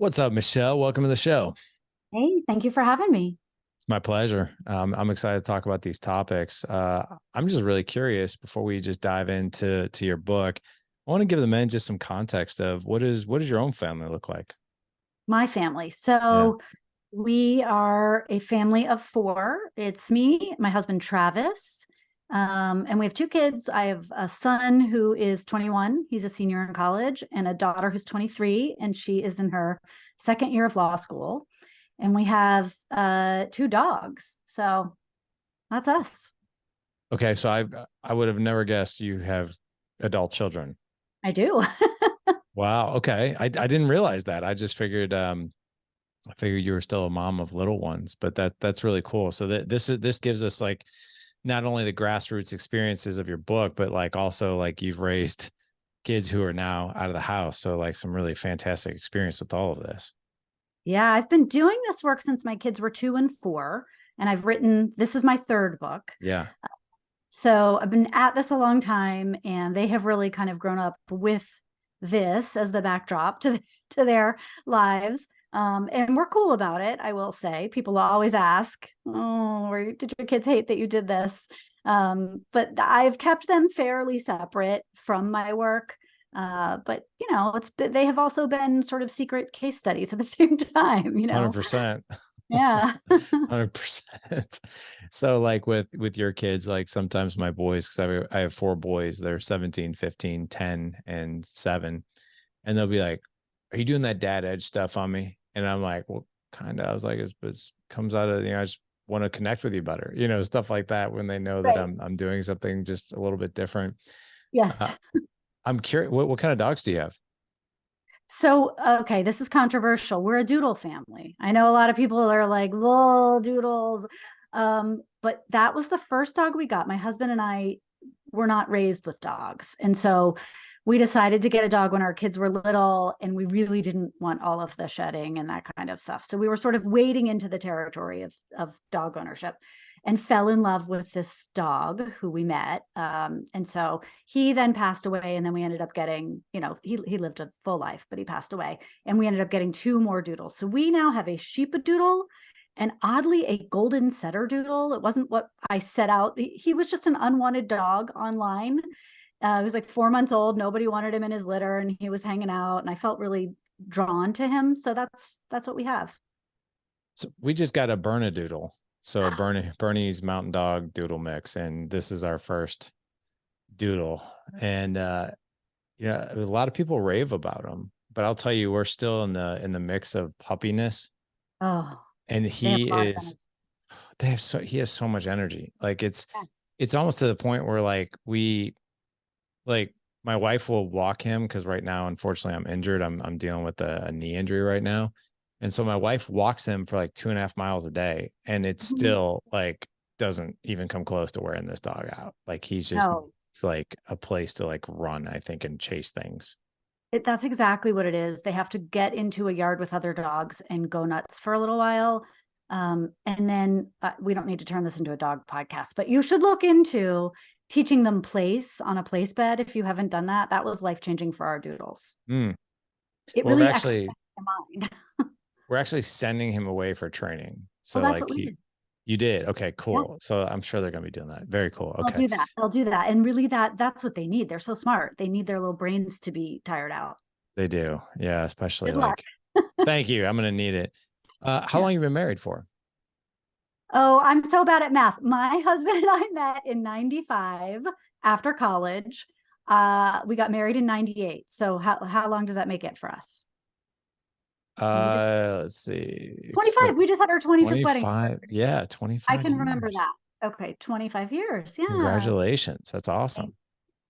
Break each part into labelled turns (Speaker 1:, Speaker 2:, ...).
Speaker 1: What's up, Michelle? Welcome to the show.
Speaker 2: Hey, thank you for having me.
Speaker 1: It's my pleasure. I'm excited to talk about these topics. I'm just really curious before we just dive into your book. I want to give the men just some context of what does your own family look like?
Speaker 2: My family.
Speaker 1: Yeah.
Speaker 2: So we are a family of four. It's me, my husband Travis, and we have two kids. I have a son who is 21. He's a senior in college, and a daughter who's 23, and she is in her second year of law school. And we have two dogs. So that's us.
Speaker 1: Okay, so I would have never guessed you have adult children.
Speaker 2: I do.
Speaker 1: Wow. Okay. I didn't realize that. I just figured you were still a mom of little ones, but that's really cool. So this gives us like not only the grassroots experiences of your book, but like also like you've raised kids who are now out of the house. So like some really fantastic experience with all of this.
Speaker 2: Yeah, I've been doing this work since my kids were 2 and 4, and I've written, this is my third book.
Speaker 1: Yeah.
Speaker 2: So I've been at this a long time, and they have really kind of grown up with this as the backdrop to their lives. And we're cool about it, I will say. People always ask, "Oh, did your kids hate that you did this?" But I've kept them fairly separate from my work. But they have also been sort of secret case studies at the same time.
Speaker 1: 100%.
Speaker 2: Yeah.
Speaker 1: 100%. So like with your kids, like sometimes my boys, because I have four boys, they're 17, 15, 10, and 7. And they'll be like, "Are you doing that dad edge stuff on me?" And I'm like, "Well, kind of." I was like, it comes out of, I just want to connect with you better, stuff like that when they know that
Speaker 2: Right.
Speaker 1: I'm doing something just a little bit different.
Speaker 2: Yes.
Speaker 1: Uh, I'm curious, what kind of dogs do you have?
Speaker 2: So, okay, this is controversial. We're a doodle family. I know a lot of people are like, "Whoa, doodles." But that was the first dog we got. My husband and I were not raised with dogs. And so we decided to get a dog when our kids were little, and we really didn't want all of the shedding and that kind of stuff. So we were sort of wading into the territory of dog ownership, and fell in love with this dog who we met. And so he then passed away, and then we ended up getting, he lived a full life, but he passed away, and we ended up getting two more doodles. So we now have a sheepadoodle and oddly a golden setter doodle. It wasn't what I set out. He was just an unwanted dog online. He was like 4 months old. Nobody wanted him in his litter, and he was hanging out, and I felt really drawn to him. So that's what we have.
Speaker 1: So we just got a Bernedoodle. So a Bernese Mountain Dog Doodle mix, and this is our first doodle. And a lot of people rave about him, but I'll tell you, we're still in the mix of puppiness.
Speaker 2: Oh,
Speaker 1: And
Speaker 2: they have a lot of
Speaker 1: he has so much energy. Like
Speaker 2: energy.
Speaker 1: it's almost to the point where like my wife will walk him because right now, unfortunately, I'm injured. I'm dealing with a knee injury right now. And so my wife walks him for like 2.5 miles a day, and it
Speaker 2: Mhm.
Speaker 1: still like doesn't even come close to wearing this dog out. Like
Speaker 2: No,
Speaker 1: it's like a place to like run, I think, and chase things.
Speaker 2: that's exactly what it is. They have to get into a yard with other dogs and go nuts for a little while. And then we don't need to turn this into a dog podcast, but you should look into teaching them place on a place bed if you haven't done that. That was life changing for our doodles.
Speaker 1: Mm.
Speaker 2: It
Speaker 1: Well,
Speaker 2: really exercised their mind.
Speaker 1: we're actually sending him away for training.
Speaker 2: Oh,
Speaker 1: So
Speaker 2: that's
Speaker 1: like
Speaker 2: what we did.
Speaker 1: you did. Okay,
Speaker 2: Yeah,
Speaker 1: cool. So I'm sure they're going to be doing that. Very cool.
Speaker 2: they'll
Speaker 1: Okay.
Speaker 2: do that. They'll do that. And really that's what they need. They're so smart. They need their little brains to be tired out.
Speaker 1: They do. Yeah, especially
Speaker 2: Good luck.
Speaker 1: like thank you. I'm going to need it. How
Speaker 2: Yeah.
Speaker 1: long you been married for?
Speaker 2: Oh, I'm so bad at math. My husband and I met in 95 after college. We got married in 98. So how long does that make it for us? Maybe just
Speaker 1: Let's see. So
Speaker 2: 25. We just had our 25th wedding
Speaker 1: 25.
Speaker 2: anniversary.
Speaker 1: Yeah,
Speaker 2: I
Speaker 1: 25
Speaker 2: can remember
Speaker 1: years.
Speaker 2: that. Okay, 25 years. Yeah.
Speaker 1: Congratulations. That's
Speaker 2: Thank,
Speaker 1: awesome.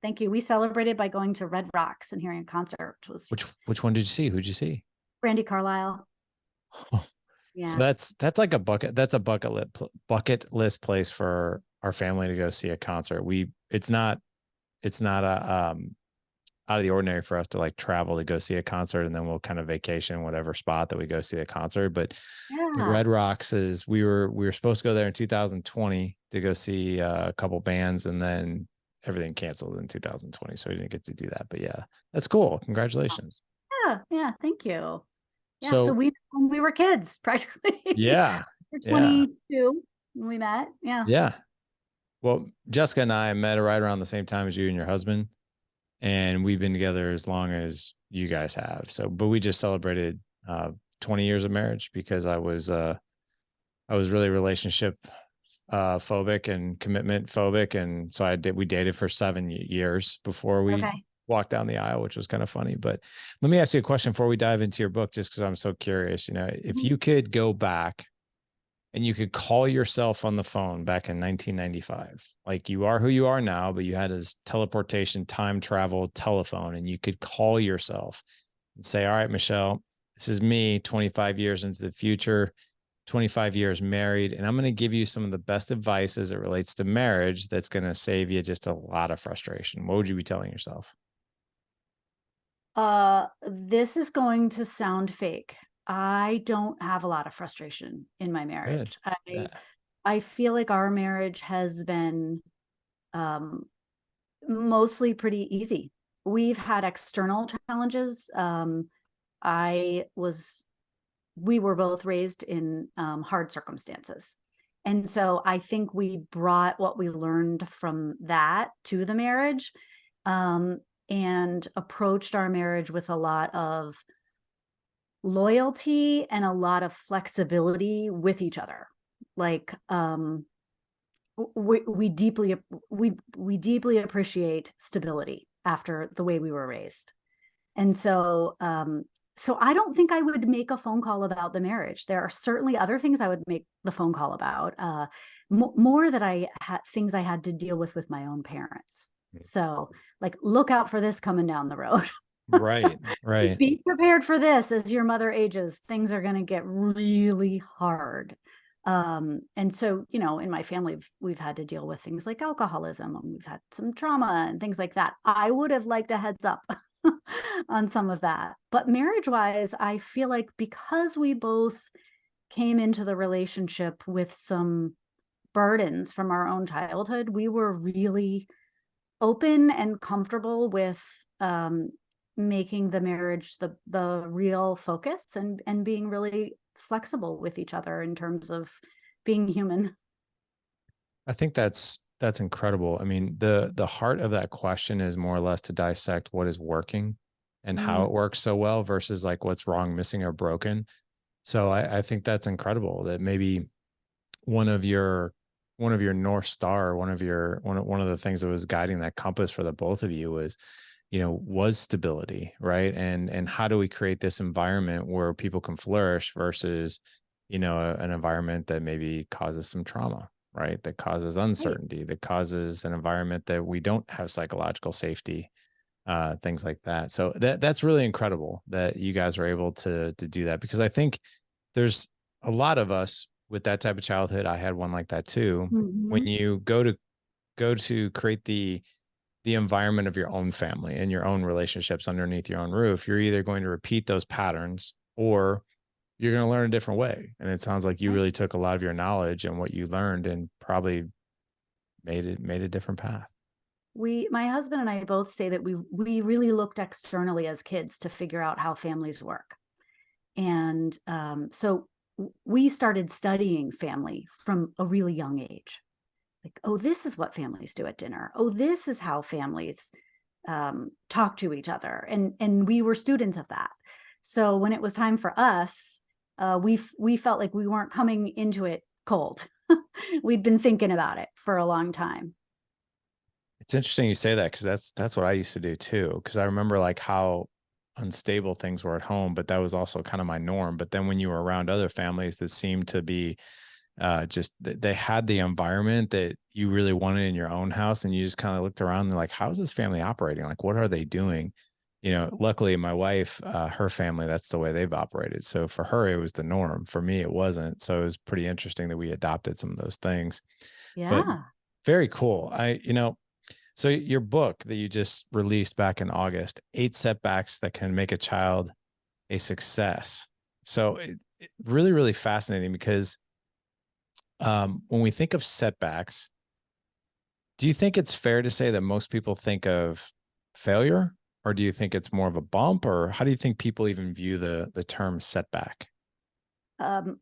Speaker 2: thank you. We celebrated by going to Red Rocks and hearing a concert, which was
Speaker 1: Which one did you see? Who'd you see?
Speaker 2: Brandy Carlisle.
Speaker 1: So
Speaker 2: Yeah.
Speaker 1: that's like that's a bucket list place for our family to go see a concert. It's not a out of the ordinary for us to like travel to go see a concert, and then we'll kind of vacation whatever spot that we go see the concert. But the
Speaker 2: Yeah.
Speaker 1: Red Rocks is we were supposed to go there in 2020 to go see a couple bands, and then everything canceled in 2020, so we didn't get to do that. But yeah, that's cool. Congratulations.
Speaker 2: Yeah. Yeah. Thank you. Yeah. So
Speaker 1: So
Speaker 2: when we were kids, practically.
Speaker 1: yeah,
Speaker 2: We're
Speaker 1: yeah,
Speaker 2: 22 when we met. Yeah.
Speaker 1: yeah. Well, Jessica and I met right around the same time as you and your husband, and we've been together as long as you guys have. So, but we just celebrated 20 years of marriage because I was really relationship phobic and commitment phobic, and so we dated for 7 years before we
Speaker 2: Okay.
Speaker 1: walked down the aisle, which was kind of funny. But let me ask you a question before we dive into your book, just because I'm so curious. You know, if
Speaker 2: Mhm.
Speaker 1: you could go back and you could call yourself on the phone back in 1995, like you are who you are now, but you had this teleportation, time travel telephone, and you could call yourself and say, all right, Michelle, this is me 25 years into the future, 25 years married, and I'm going to give you some of the best advice as it relates to marriage that's going to save you just a lot of frustration. What would you be telling yourself?
Speaker 2: This is going to sound fake. I don't have a lot of frustration in my
Speaker 1: Good.
Speaker 2: marriage.
Speaker 1: Yeah.
Speaker 2: I feel like our marriage has been um, mostly pretty easy. We've had external challenges. I was, we were both raised in hard circumstances. And so I think we brought what we learned from that to the marriage, um, and approached our marriage with a lot of loyalty and a lot of flexibility with each other. Like, we deeply we deeply appreciate stability after the way we were raised. And so so I don't think I would make a phone call about the marriage. There are certainly other things I would make the phone call about, more that I had things I had to deal with my own parents. So like, look out for this coming down the road.
Speaker 1: Right. Right.
Speaker 2: Be prepared for this. As your mother ages, things are going to get really hard. And so, you know, in my family, we've had to deal with things like alcoholism, and we've had some trauma and things like that. I would have liked a heads up on some of that. But marriage wise, I feel like because we both came into the relationship with some burdens from our own childhood, we were really open and comfortable with making the marriage the real focus, and being really flexible with each other in terms of being human.
Speaker 1: I think that's incredible. I mean, the heart of that question is more or less to dissect what is working and how
Speaker 2: Mm,
Speaker 1: it works so well versus like what's wrong, missing, or broken. So I think that's incredible that maybe one of your one of your North Star, one of the things that was guiding that compass for the both of you was, you know, was stability, right? And how do we create this environment where people can flourish versus, you know, an environment that maybe causes some trauma, right? That causes
Speaker 2: right.
Speaker 1: uncertainty, that causes an environment that we don't have psychological safety, things like that. So that's really incredible that you guys are able to do that, because I think there's a lot of us with that type of childhood. I had one like that too. When
Speaker 2: Mhm.
Speaker 1: you go to create the environment of your own family and your own relationships underneath your own roof, you're either going to repeat those patterns or you're going to learn a different way. And it sounds like you
Speaker 2: Right.
Speaker 1: really took a lot of your knowledge and what you learned and probably made a different path.
Speaker 2: My husband and I both say that we really looked externally as kids to figure out how families work. And so we started studying family from a really young age. Like, oh, this is what families do at dinner. Oh, this is how families talk to each other. And we were students of that. So when it was time for us, we felt like we weren't coming into it cold. We'd been thinking about it for a long time.
Speaker 1: It's interesting you say that, because that's what I used to do too. Because I remember like how unstable things were at home, but that was also kind of my norm. But then when you were around other families that seemed to be just they had the environment that you really wanted in your own house, and you just kind of looked around and like, how's this family operating? Like, what are they doing? You know, luckily my wife, her family, that's the way they've operated. So for her, it was the norm. For me, it wasn't. So it was pretty interesting that we adopted some of those things. But
Speaker 2: Yeah.
Speaker 1: very cool. So your book that you just released back in August, 8 Setbacks That Can Make a Child a Success. So it really, really fascinating, because when we think of setbacks, do you think it's fair to say that most people think of failure, Or do you think it's more of a bump, or how do you think people even view the term setback?
Speaker 2: Um,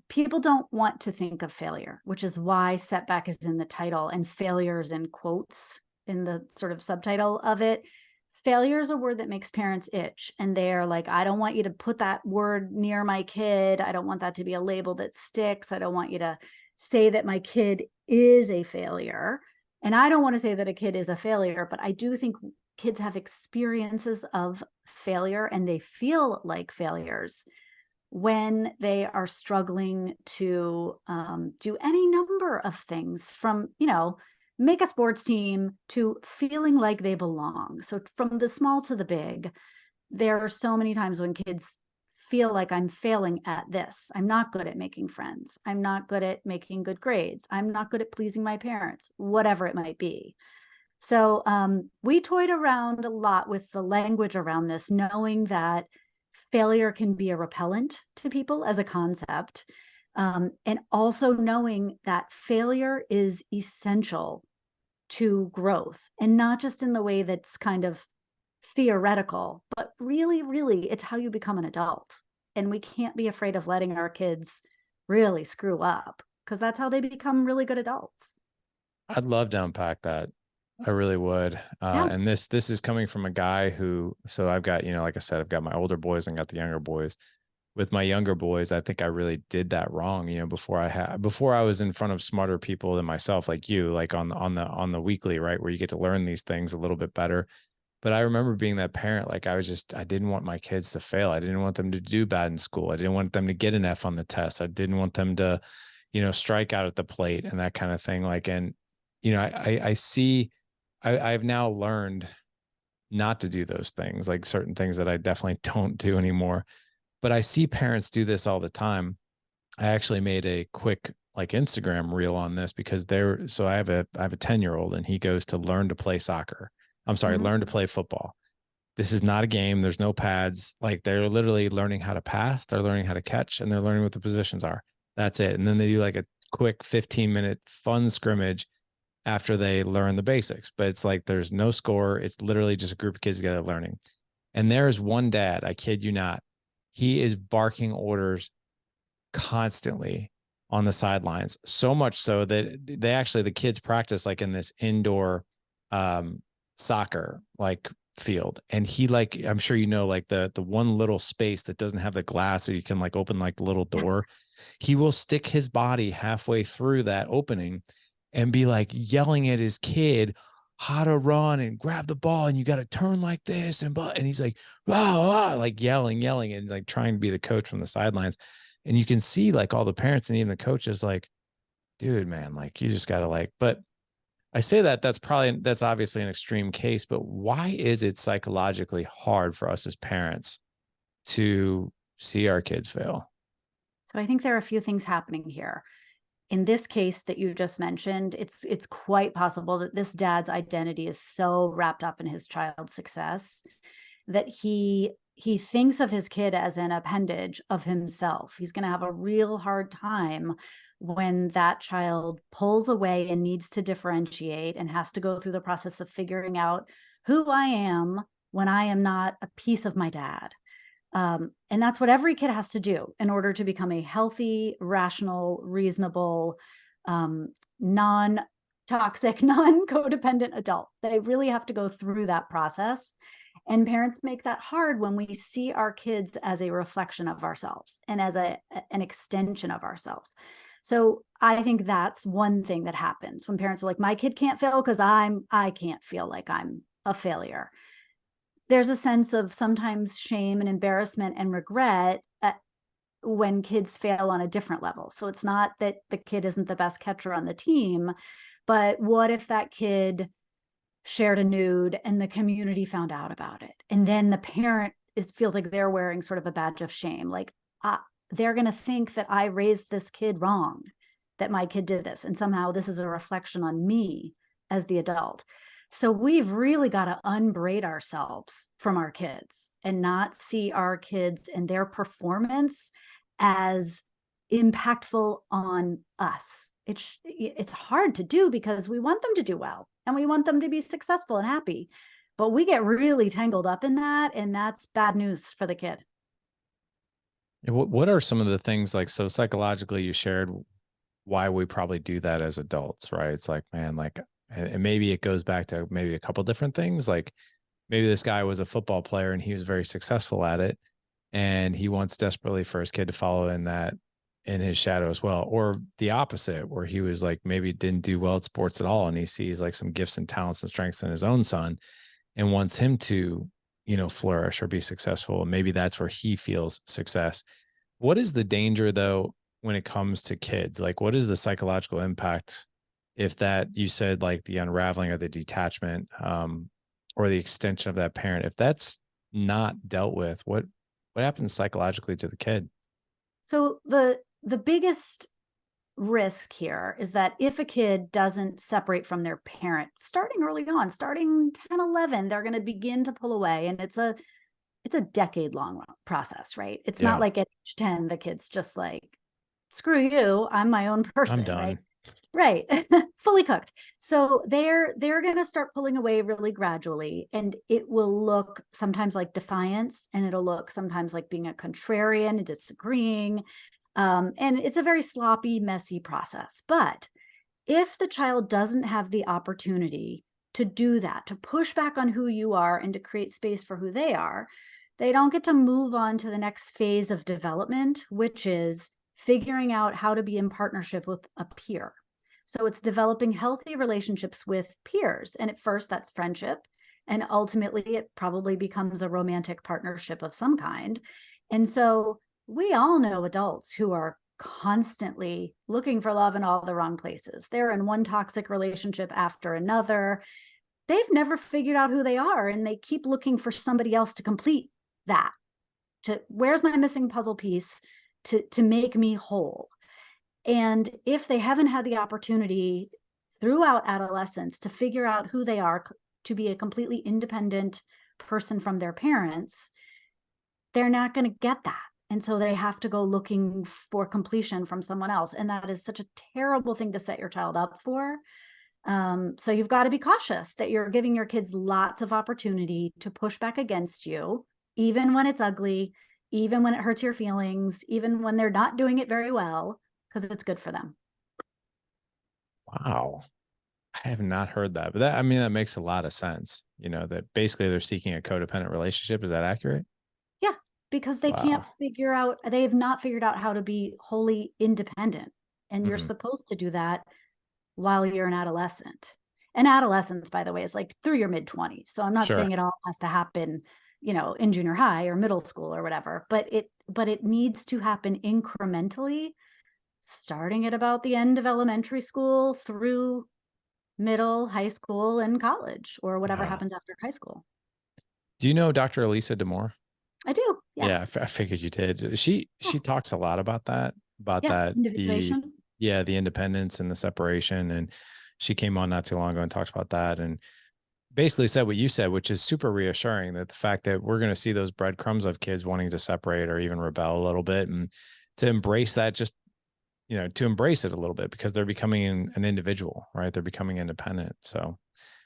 Speaker 2: People don't want to think of failure, which is why setback is in the title and failures in quotes in the sort of subtitle of it. Failure is a word that makes parents itch, and they're like, I don't want you to put that word near my kid. I don't want that to be a label that sticks. I don't want you to say that my kid is a failure. And I don't want to say that a kid is a failure, but I do think kids have experiences of failure and they feel like failures when they are struggling to do any number of things, from, make a sports team to feeling like they belong. So from the small to the big, there are so many times when kids feel like, I'm failing at this. I'm not good at making friends. I'm not good at making good grades. I'm not good at pleasing my parents, whatever it might be. So we toyed around a lot with the language around this, knowing that failure can be a repellent to people as a concept, and also knowing that failure is essential to growth, and not just in the way that's kind of theoretical, but really, really, it's how you become an adult. And we can't be afraid of letting our kids really screw up, because that's how they become really good adults.
Speaker 1: I'd love to unpack that. I really would.
Speaker 2: Yeah.
Speaker 1: And this is coming from a guy who, so I've got, like I said, I've got my older boys and got the younger boys. With my younger boys, I think I really did that wrong, before I was in front of smarter people than myself, like you, like on the weekly, right, where you get to learn these things a little bit better. But I remember being that parent, like I didn't want my kids to fail. I didn't want them to do bad in school. I didn't want them to get an F on the test. I didn't want them to, strike out at the plate and that kind of thing. Like, and, I see, I've now learned not to do those things, like certain things that I definitely don't do anymore. But I see parents do this all the time. I actually made a quick like Instagram reel on this because so I have a 10-year-old and he goes to learn to play soccer. I'm sorry,
Speaker 2: Mhm.
Speaker 1: learn to play football. This is not a game. There's no pads. Like they're literally learning how to pass, they're learning how to catch, and they're learning what the positions are. That's it. And then they do like a quick 15-minute fun scrimmage after they learn the basics. But it's like there's no score. It's literally just a group of kids together learning. And there's one dad, I kid you not, he is barking orders constantly on the sidelines, so much so that the kids practice like in this indoor um soccer like field. And he, like, I'm sure like the one little space that doesn't have the glass so you can like open like the little door, he will stick his body halfway through that opening and be like yelling at his kid how to run and grab the ball and you got to turn like this, and he's like like yelling and like trying to be the coach from the sidelines. And you can see like all the parents and even the coaches like, dude, man, like you just gotta like. But I say that's obviously an extreme case, but why is it psychologically hard for us as parents to see our kids fail?
Speaker 2: So I think there are a few things happening here. In this case that you just mentioned, it's quite possible that this dad's identity is so wrapped up in his child's success that he thinks of his kid as an appendage of himself. He's going to have a real hard time when that child pulls away and needs to differentiate and has to go through the process of figuring out who I am when I am not a piece of my dad. And that's what every kid has to do in order to become a healthy, rational, reasonable, non-toxic, non-codependent adult. They really have to go through that process. And parents make that hard when we see our kids as a reflection of ourselves and as an extension of ourselves. So I think that's one thing that happens when parents are like, my kid can't fail because I can't feel like I'm a failure. There's a sense of sometimes shame and embarrassment and regret when kids fail on a different level. So it's not that the kid isn't the best catcher on the team, but what if that kid shared a nude and the community found out about it? And then the parent feels like they're wearing sort of a badge of shame. Like they're going to think that I raised this kid wrong, that my kid did this. And somehow this is a reflection on me as the adult. So we've really got to unbraid ourselves from our kids and not see our kids and their performance as impactful on us. It's hard to do because we want them to do well and we want them to be successful and happy. But we get really tangled up in that, and that's bad news for the kid.
Speaker 1: What are some of the things, like, so psychologically you shared why we probably do that as adults, right? It's like, man, like, and maybe it goes back to maybe a couple different things. Like maybe this guy was a football player and he was very successful at it, and he wants desperately for his kid to follow in that, in his shadow as well. Or the opposite, where he was like, maybe didn't do well at sports at all, and he sees like some gifts and talents and strengths in his own son and wants him to, flourish or be successful. And maybe that's where he feels success. What is the danger though when it comes to kids? Like, what is the psychological impact if that, you said, like the unraveling or the detachment, or the extension of that parent, if that's not dealt with, what happens psychologically to the kid?
Speaker 2: So the biggest risk here is that if a kid doesn't separate from their parent starting early on, starting 10, 11, they're going to begin to pull away, and it's a decade long process, right? It's not
Speaker 1: Yeah,
Speaker 2: like at age 10 the kid's just like, screw you, I'm my own
Speaker 1: I'm
Speaker 2: person, right?
Speaker 1: done.
Speaker 2: Right. Fully cooked. So they're going to start pulling away really gradually, and it will look sometimes like defiance, and it'll look sometimes like being a contrarian and disagreeing. And it's a very sloppy, messy process. But if the child doesn't have the opportunity to do that, to push back on who you are and to create space for who they are, they don't get to move on to the next phase of development, which is figuring out how to be in partnership with a peer. So it's developing healthy relationships with peers. And at first, that's friendship. And ultimately, it probably becomes a romantic partnership of some kind. And so we all know adults who are constantly looking for love in all the wrong places. They're in one toxic relationship after another. They've never figured out who they are, and they keep looking for somebody else to complete that. To where's my missing puzzle piece to make me whole? And if they haven't had the opportunity throughout adolescence to figure out who they are, to be a completely independent person from their parents, they're not going to get that. And so they have to go looking for completion from someone else. And that is such a terrible thing to set your child up for. So you've got to be cautious that you're giving your kids lots of opportunity to push back against you, even when it's ugly, even when it hurts your feelings, even when they're not doing it very well, because it's good for them.
Speaker 1: Wow. I have not heard that, but that, I mean, that makes a lot of sense. That basically they're seeking a codependent relationship. Is that accurate?
Speaker 2: Yeah, because they can't
Speaker 1: Wow.
Speaker 2: figure out, they have not figured out how to be wholly independent. And you're
Speaker 1: Mhm.
Speaker 2: supposed to do that while you're an adolescent. And adolescence, by the way, is like through your mid 20s. So I'm not
Speaker 1: Sure.
Speaker 2: saying it all has to happen, in junior high or middle school or whatever, but it needs to happen incrementally, starting at about the end of elementary school through middle, high school, and college, or whatever
Speaker 1: Wow.
Speaker 2: happens after high school.
Speaker 1: Do you know Dr. Elisa Demore?
Speaker 2: I do.
Speaker 1: Yeah,
Speaker 2: Yes.
Speaker 1: I figured you did. She
Speaker 2: Yeah.
Speaker 1: talks a lot about that,
Speaker 2: Yeah.
Speaker 1: the,
Speaker 2: Individuation.
Speaker 1: yeah, the independence and the separation. And she came on not too long ago and talked about that, and basically said what you said, which is super reassuring, that the fact that we're going to see those breadcrumbs of kids wanting to separate or even rebel a little bit, and to embrace that, just, to embrace it a little bit, because they're becoming an individual, right? They're becoming independent. So,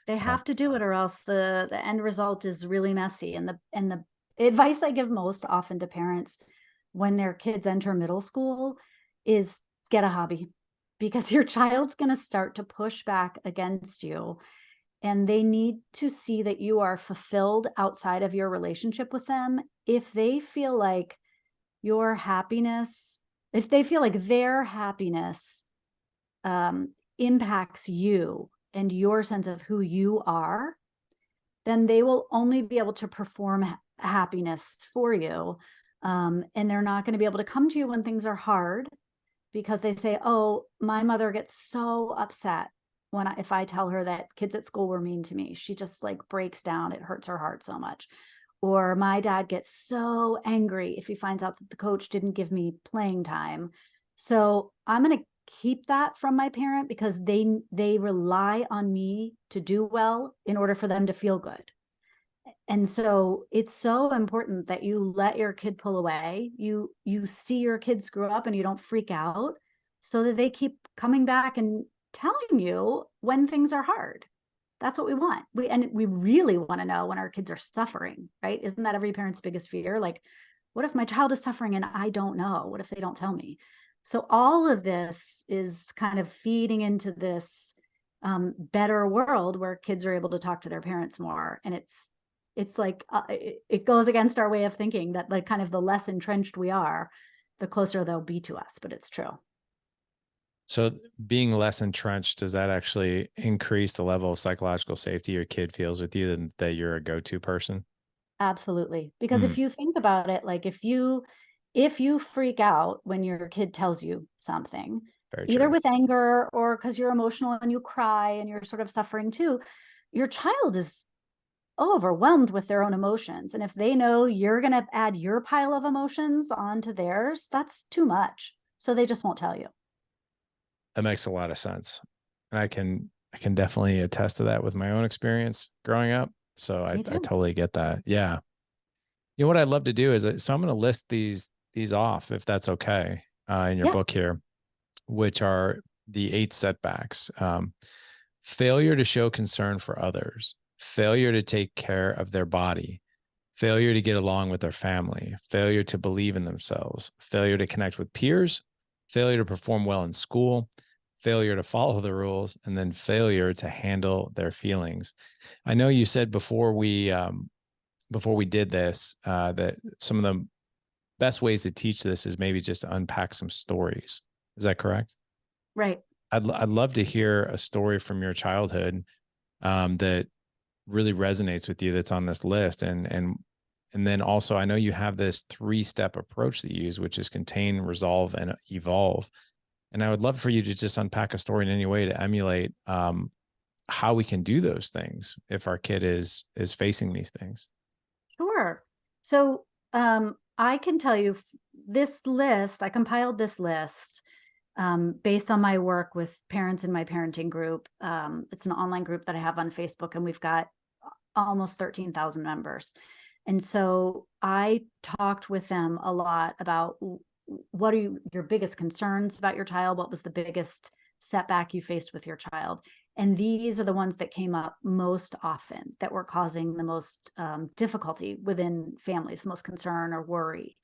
Speaker 2: They
Speaker 1: um,
Speaker 2: have to do it, or else the end result is really messy. And the advice I give most often to parents when their kids enter middle school is get a hobby, because your child's going to start to push back against you, and they need to see that you are fulfilled outside of your relationship with them. If they feel like your happiness, if they feel like their happiness impacts you and your sense of who you are, then they will only be able to perform happiness for you. And they're not going to be able to come to you when things are hard, because they say, oh, my mother gets so upset if I tell her that kids at school were mean to me. She just like breaks down. It hurts her heart so much. Or my dad gets so angry if he finds out that the coach didn't give me playing time. So I'm going to keep that from my parent, because they rely on me to do well in order for them to feel good. And so it's so important that you let your kid pull away. You see your kids grow up and you don't freak out, so that they keep coming back and telling you when things are hard. That's what we want. We really want to know when our kids are suffering, right? Isn't that every parent's biggest fear? Like, what if my child is suffering and I don't know? What if they don't tell me? So all of this is kind of feeding into this better world where kids are able to talk to their parents more. And it's like it goes against our way of thinking that like kind of the less entrenched we are, the closer they'll be to us. But it's true.
Speaker 1: So being less entrenched, does that actually increase the level of psychological safety your kid feels with you and that you're a go-to person?
Speaker 2: Absolutely. Because
Speaker 1: Mm,
Speaker 2: if you think about it, like if you freak out when your kid tells you something,
Speaker 1: very
Speaker 2: either
Speaker 1: true.
Speaker 2: with anger or because you're emotional and you cry and you're sort of suffering too, your child is overwhelmed with their own emotions. And if they know you're going to add your pile of emotions onto theirs, that's too much. So they just won't tell you.
Speaker 1: That makes a lot of sense. And I can definitely attest to that with my own experience growing up. So I
Speaker 2: Me too.
Speaker 1: totally get that. Yeah. You know what I'd love to do is so I'm going to list these off if that's okay in your
Speaker 2: Yeah.
Speaker 1: book here, which are the 8 setbacks. Failure to show concern for others, failure to take care of their body, failure to get along with their family, failure to believe in themselves, failure to connect with peers, failure to perform well in school, failure to follow the rules, and then failure to handle their feelings. I know you said before we did this that some of the best ways to teach this is maybe just to unpack some stories. Is that correct?
Speaker 2: Right.
Speaker 1: I'd love to hear a story from your childhood that really resonates with you that's on this list, and then also I know you have this 3-step approach that you use, which is contain, resolve, and evolve. And I would love for you to just unpack a story in any way to emulate how we can do those things if our kid is facing these things.
Speaker 2: Sure. So I can tell you this list, I compiled this list based on my work with parents in my parenting group. It's an online group that I have on Facebook, and we've got almost 13,000 members. And so I talked with them a lot about what are your biggest concerns about your child? What was the biggest setback you faced with your child? And these are the ones that came up most often that were causing the most difficulty within families, the most concern or worry.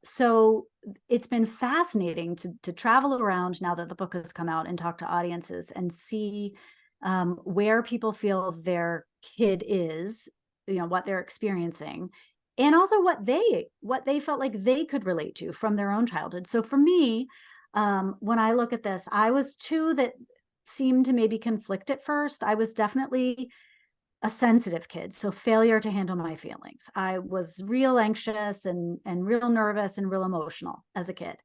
Speaker 2: So it's been fascinating to travel around now that the book has come out and talk to audiences and see where people feel their kid is, what they're experiencing, and also what they felt like they could relate to from their own childhood. So for me, when I look at this, I was two that seemed to maybe conflict at first. I was definitely a sensitive kid, so failure to handle my feelings. I was real anxious and real nervous and real emotional as a kid.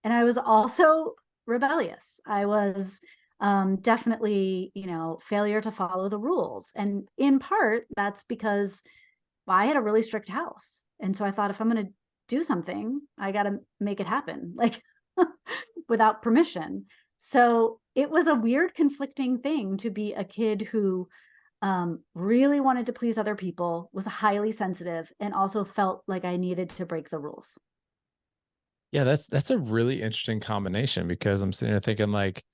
Speaker 2: And I was also rebellious. I was definitely, failure to follow the rules. And in part, that's because I had a really strict house. And so I thought, if I'm going to do something, I got to make it happen, like without permission. So it was a weird, conflicting thing to be a kid who really wanted to please other people, was highly sensitive, and also felt like I needed to break the rules.
Speaker 1: Yeah, that's a really interesting combination because I'm sitting there thinking like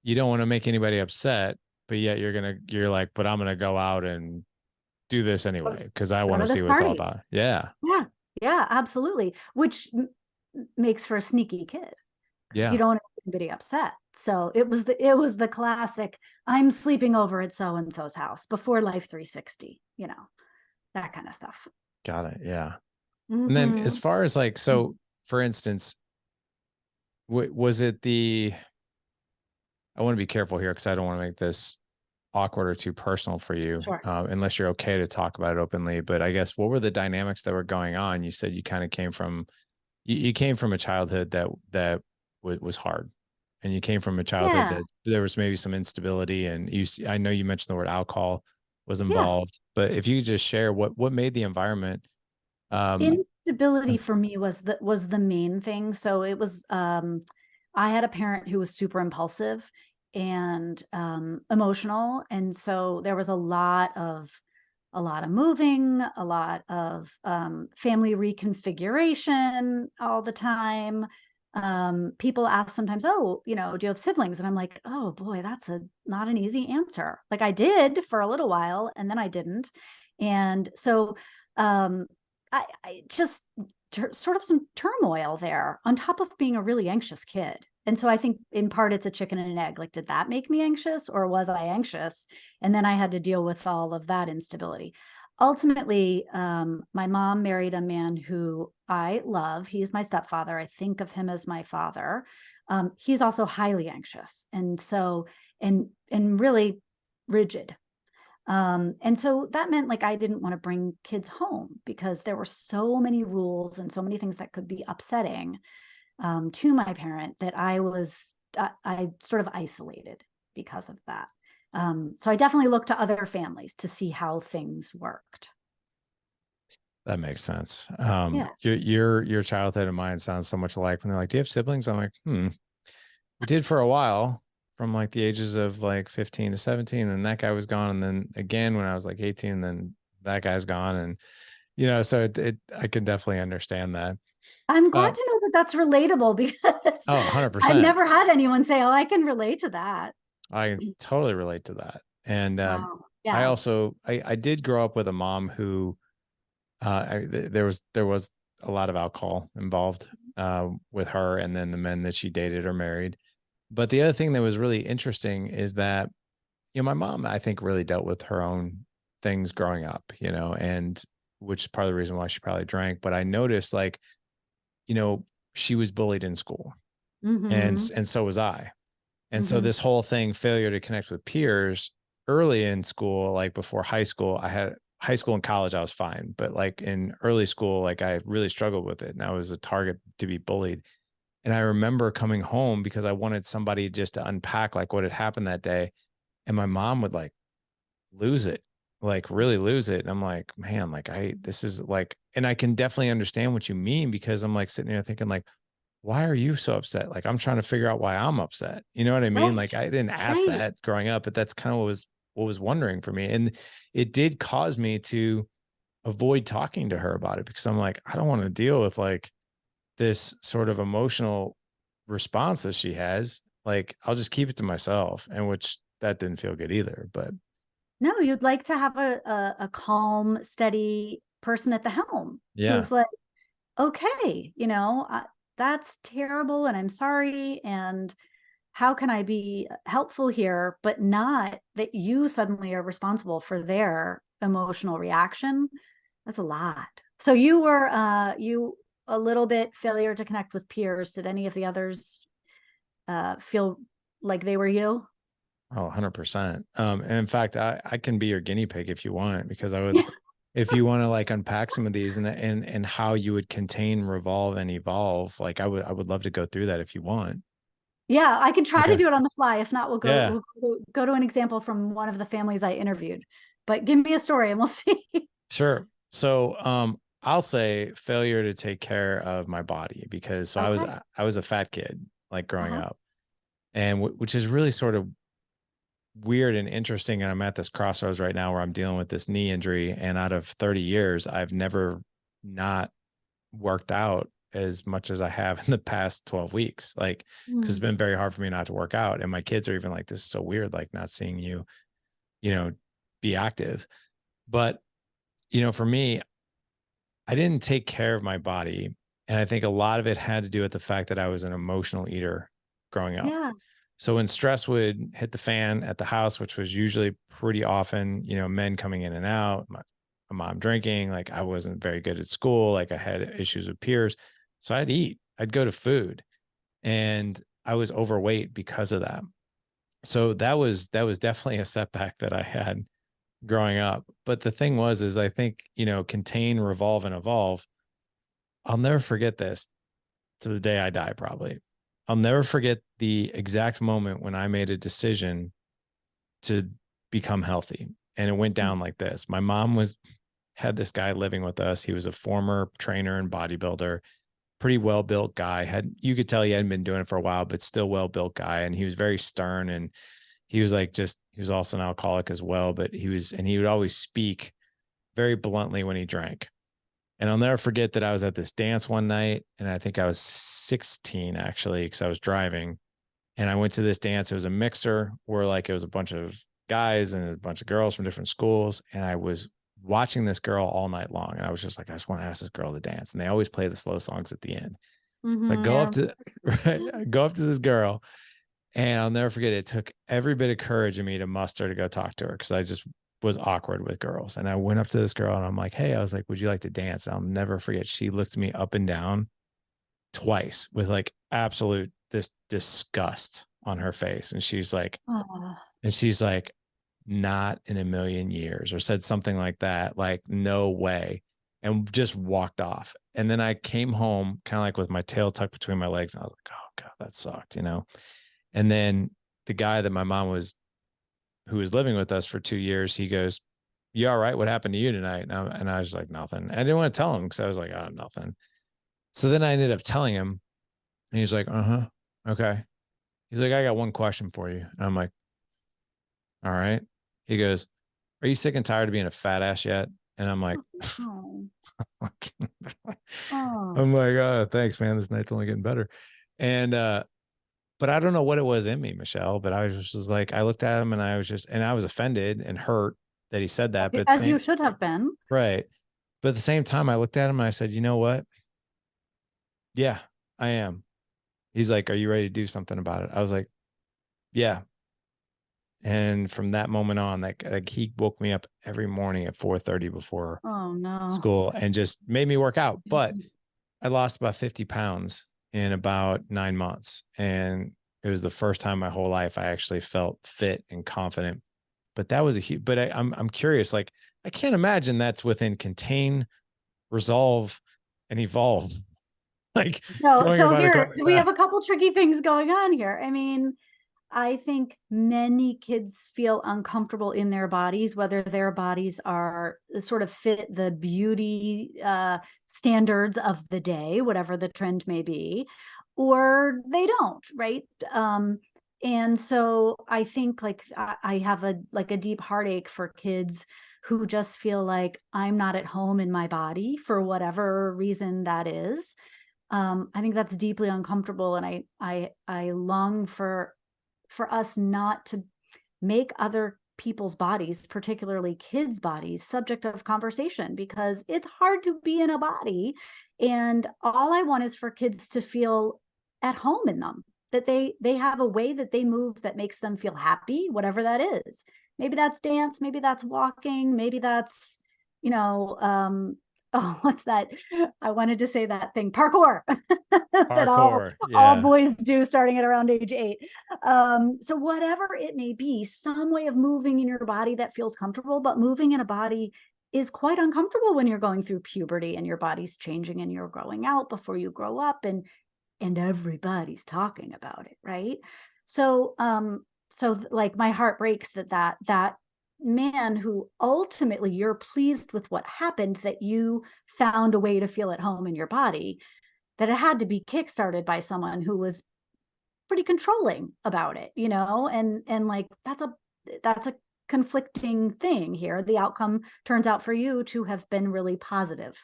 Speaker 1: you don't want to make anybody upset, but yet you're like, but I'm gonna go out and do this anyway because I
Speaker 2: Go
Speaker 1: want
Speaker 2: to
Speaker 1: to see
Speaker 2: this
Speaker 1: what it's all
Speaker 2: party.
Speaker 1: about. Yeah.
Speaker 2: Yeah, yeah, absolutely. Which makes for a sneaky kid because you
Speaker 1: Yeah.
Speaker 2: don't want anybody upset. So it was the classic. I'm sleeping over at so and so's house before Life 360. That kind of stuff.
Speaker 1: Got it. Yeah. And then as
Speaker 2: Hmm.
Speaker 1: far as like, so for instance, was it I want to be careful here because I don't want to make this awkward or too personal for you,
Speaker 2: Sure.
Speaker 1: unless you're okay to talk about it openly. But I guess what were the dynamics that were going on? You said you kind of you came from a childhood that was hard, and you came from a childhood
Speaker 2: Yeah.
Speaker 1: that there was maybe some instability, and I know you mentioned the word alcohol was
Speaker 2: Yeah.
Speaker 1: involved, but if you could just share what made the environment, um,
Speaker 2: Instability
Speaker 1: and
Speaker 2: for me was the main thing. So it was I had a parent who was super impulsive and emotional, and so there was a lot of moving, a lot of family reconfiguration all the time. people ask sometimes, oh, do you have siblings? And I'm like, oh boy, that's not an easy answer. Like I did for a little while and then I didn't. And so I just sort of some turmoil there on top of being a really anxious kid. And so I think in part it's a chicken and an egg. Like, did that make me anxious or was I anxious? And then I had to deal with all of that instability. Ultimately, my mom married a man who I love. He's my stepfather. I think of him as my father. He's also highly anxious, and so and really rigid. And so that meant like I didn't want to bring kids home because there were so many rules and so many things that could be upsetting to my parent that I sort of isolated because of that. So I definitely looked to other families to see how things worked.
Speaker 1: That makes sense.
Speaker 2: Yeah.
Speaker 1: Your childhood and mine sounds so much alike. When they're like, "Do you have siblings?" I'm like, we did for a while, from like the ages of like 15 to 17, and that guy was gone, and then again when I was like 18, and then that guy's gone, and so I can definitely understand that.
Speaker 2: I'm glad
Speaker 1: Uh,
Speaker 2: to know that that's relatable because
Speaker 1: oh,
Speaker 2: I've
Speaker 1: 100%.
Speaker 2: never had anyone say, "Oh, I can relate to that."
Speaker 1: I can totally relate to that. And
Speaker 2: Wow.
Speaker 1: I
Speaker 2: Yeah.
Speaker 1: also I did grow up with a mom who there was a lot of alcohol involved with her, and then the men that she dated or married. But the other thing that was really interesting is that my mom, I think, really dealt with her own things growing up, and which is part of the reason why she probably drank. But I noticed, like, she was bullied in school, and
Speaker 2: Mm-hmm.
Speaker 1: and so was I. And so
Speaker 2: Mm-hmm.
Speaker 1: this whole thing, failure to connect with peers early in school, like before high school, I had high school and college, I was fine. But like in early school, like I really struggled with it. And I was a target to be bullied. And I remember coming home because I wanted somebody just to unpack like what had happened that day. And my mom would like lose it, like really lose it. And I'm like, man, like this is like, and I can definitely understand what you mean, because I'm like sitting there thinking like, why are you so upset? Like, I'm trying to figure out why I'm upset. You know what I mean? Like,
Speaker 2: Right.
Speaker 1: I didn't ask
Speaker 2: Right.
Speaker 1: that growing up, but that's kind of what was wondering for me. And it did cause me to avoid talking to her about it, because I'm like, I don't want to deal with like this sort of emotional response that she has. Like, I'll just keep it to myself. And which that didn't feel good either. But
Speaker 2: No, you'd like to have a calm, steady person at the helm
Speaker 1: yeah,
Speaker 2: who's like, okay, that's terrible and I'm sorry. And how can I be helpful here, but not that you suddenly are responsible for their emotional reaction? That's a lot. So you a little bit failure to connect with peers. Did any of the others feel like they were you?
Speaker 1: oh, 100%. And in fact, I can be your guinea pig if you want, because I would,
Speaker 2: Yeah.
Speaker 1: if you want to like unpack some of these and how you would contain, revolve, and evolve, like I would love to go through that if you want.
Speaker 2: Yeah, I can try to
Speaker 1: Okay.
Speaker 2: do it on the fly. If not,
Speaker 1: Yeah,
Speaker 2: we'll go to an example from one of the families I interviewed. But give me a story and we'll see.
Speaker 1: sure. So, I'll say failure to take care of my body, because so I was
Speaker 2: Okay.
Speaker 1: I was a fat kid like growing
Speaker 2: Uh-huh.
Speaker 1: up, and which is really sort of weird and interesting. And I'm at this crossroads right now where I'm dealing with this knee injury, and out of 30 years, I've never not worked out as much as I have in the past 12 weeks. Like, because it's
Speaker 2: Mm.
Speaker 1: been very hard for me not to work out. And my kids are even like, this is so weird, like not seeing you, you know, be active. But, for me, I didn't take care of my body. And I think a lot of it had to do with the fact that I was an emotional eater growing up.
Speaker 2: Yeah.
Speaker 1: So when stress would hit the fan at the house, which was usually pretty often, men coming in and out, my mom drinking, like I wasn't very good at school, like I had issues with peers. So I'd eat, I'd go to food, and I was overweight because of that. So that was definitely a setback that I had growing up. But the thing is I think, contain, revolve, and evolve. I'll never forget this to the day I die, probably. I'll never forget the exact moment when I made a decision to become healthy. And it went down like this. My mom had this guy living with us. He was a former trainer and bodybuilder, pretty well built guy. You could tell he hadn't been doing it for a while, but still well built guy. And he was very stern, and he was like he was also an alcoholic as well. But he would always speak very bluntly when he drank. And I'll never forget that I was at this dance one night, and I think I was 16 actually, because I was driving. And I went to this dance. It was a mixer where like it was a bunch of guys and a bunch of girls from different schools. And I was watching this girl all night long. And I was just like, I just want to ask this girl to dance. And they always play the slow songs at the end. So I go up to right, I go up to this girl, and I'll never forget, it took every bit of courage in me to muster to go talk to her, because I just was awkward with girls. And I went up to this girl and I'm like, hey, I was like, would you like to dance? And I'll never forget, she looked me up and down twice with like absolute this disgust on her face. And she's like,
Speaker 2: Oh.
Speaker 1: and she's like, not in a million years, or said something like that, like, no way, and just walked off. And then I came home kind of like with my tail tucked between my legs. And I was like, oh God, that sucked, you know? And then the guy that my mom was, who was living with us for 2 years, he goes, you all right? What happened to you tonight? And I was like, nothing. I didn't want to tell him because I was like, oh, nothing. So then I ended up telling him, and he's like, uh-huh, okay. He's like, I got one question for you. And I'm like, all right. He goes, are you sick and tired of being a fat ass yet? And I'm like,
Speaker 2: Oh.
Speaker 1: I'm like, oh, thanks, man. This night's only getting better. And but I don't know what it was in me, Michelle. But I was just like, I looked at him and I was just, and I was offended and hurt that he said that. But at the
Speaker 2: As you
Speaker 1: same,
Speaker 2: should have been.
Speaker 1: right. But at the same time, I looked at him and I said, you know what? Yeah, I am. He's like, are you ready to do something about it? I was like, yeah. And from that moment on, like he woke me up every morning at 4:30 before
Speaker 2: Oh no.
Speaker 1: school and just made me work out. But I lost about 50 pounds in about 9 months. And it was the first time my whole life I actually felt fit and confident. But that was a huge, but I'm curious, like, I can't imagine that's within contain, resolve, and evolve. Like
Speaker 2: No,
Speaker 1: going
Speaker 2: so
Speaker 1: about it
Speaker 2: here
Speaker 1: like
Speaker 2: we have
Speaker 1: that.
Speaker 2: a couple tricky things going on here. I mean, I think many kids feel uncomfortable in their bodies, whether their bodies are sort of fit the beauty standards of the day, whatever the trend may be, or they don't, right? And so I think like I have a deep heartache for kids who just feel like I'm not at home in my body for whatever reason that is. I think that's deeply uncomfortable, and I long for us not to make other people's bodies, particularly kids' bodies, subject of conversation, because it's hard to be in a body. And all I want is for kids to feel at home in them, that they have a way that they move that makes them feel happy, whatever that is. Maybe that's dance, maybe that's walking, maybe that's, you know, oh, what's that? I wanted to say that thing, parkour, that
Speaker 1: Parkour.
Speaker 2: all
Speaker 1: Yeah.
Speaker 2: boys do starting at around age 8. So whatever it may be, some way of moving in your body that feels comfortable, but moving in a body is quite uncomfortable when you're going through puberty and your body's changing and you're growing out before you grow up, and everybody's talking about it, right? So like my heart breaks that man who ultimately you're pleased with what happened, that you found a way to feel at home in your body, that it had to be kickstarted by someone who was pretty controlling about it, you know, and like that's a conflicting thing here. The outcome turns out for you to have been really positive.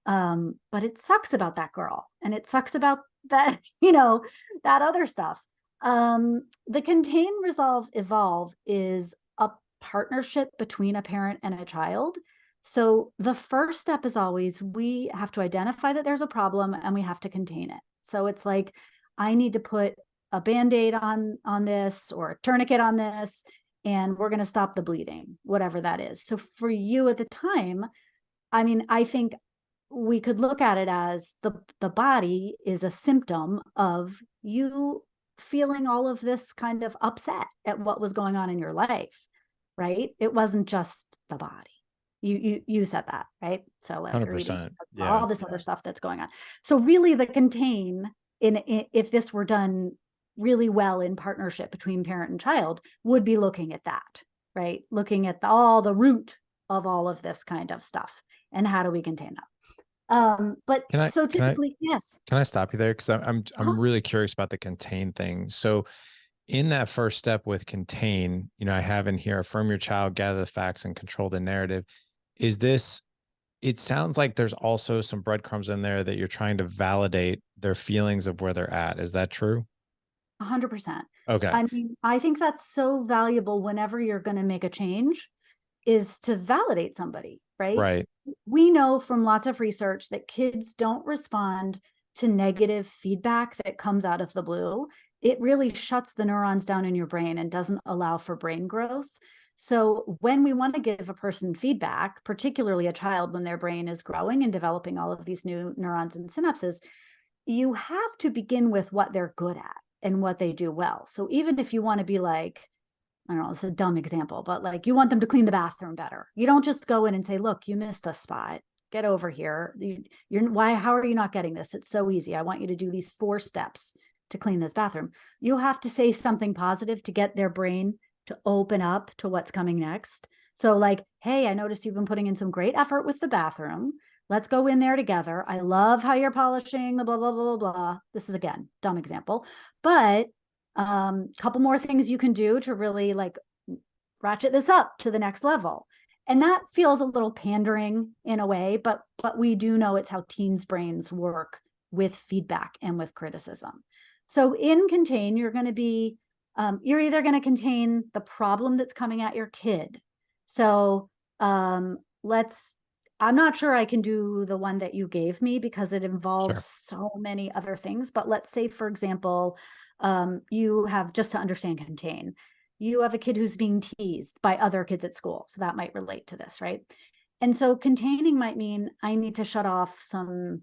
Speaker 2: But it sucks about that girl, and it sucks about that, you know, that other stuff. The contain, resolve, evolve is a partnership between a parent and a child. So the first step is always we have to identify that there's a problem and we have to contain it. So it's like, I need to put a band-aid on this or a tourniquet on this, and we're going to stop the bleeding, whatever that is. So for you at the time, I mean, I think we could look at it as the body is a symptom of you feeling all of this kind of upset at what was going on in your life, right? It wasn't just the body. You said that, right? So like you're eating
Speaker 1: 100%. Yeah.
Speaker 2: all this other stuff that's going on. So really the contain in if this were done really well in partnership between parent and child would be looking at that, right? Looking at all the root of all of this kind of stuff and how do we contain that? But
Speaker 1: Can I
Speaker 2: so
Speaker 1: can I
Speaker 2: typically, yes.
Speaker 1: can I stop you there? Because I'm
Speaker 2: Uh-huh.
Speaker 1: really curious about the contain thing. So in that first step with contain, I have in here, affirm your child, gather the facts, and control the narrative. Is this it sounds like there's also some breadcrumbs in there that you're trying to validate their feelings of where they're at. Is that true?
Speaker 2: 100%.
Speaker 1: Okay.
Speaker 2: I mean, I think that's so valuable whenever you're going to make a change, is to validate somebody, right?
Speaker 1: Right.
Speaker 2: We know from lots of research that kids don't respond to negative feedback that comes out of the blue. It really shuts the neurons down in your brain and doesn't allow for brain growth. So when we want to give a person feedback, particularly a child when their brain is growing and developing all of these new neurons and synapses, you have to begin with what they're good at and what they do well. So even if you want to be like, I don't know, it's a dumb example, but like you want them to clean the bathroom better. You don't just go in and say, look, you missed a spot. Get over here. How are you not getting this? It's so easy. I want you to do these 4 steps to clean this bathroom. You have to say something positive to get their brain to open up to what's coming next. So like, hey, I noticed you've been putting in some great effort with the bathroom. Let's go in there together. I love how you're polishing the blah, blah, blah, blah, blah. This is, again, dumb example, but couple more things you can do to really like ratchet this up to the next level. And that feels a little pandering in a way, but we do know it's how teens' brains work with feedback and with criticism. So in contain, you're going to be, you're either going to contain the problem that's coming at your kid. So I'm not sure I can do the one that you gave me because it involves so many other things. But let's say, for example, you have, just to understand contain, you have a kid who's being teased by other kids at school. So that might relate to this, right? And so containing might mean I need to shut off some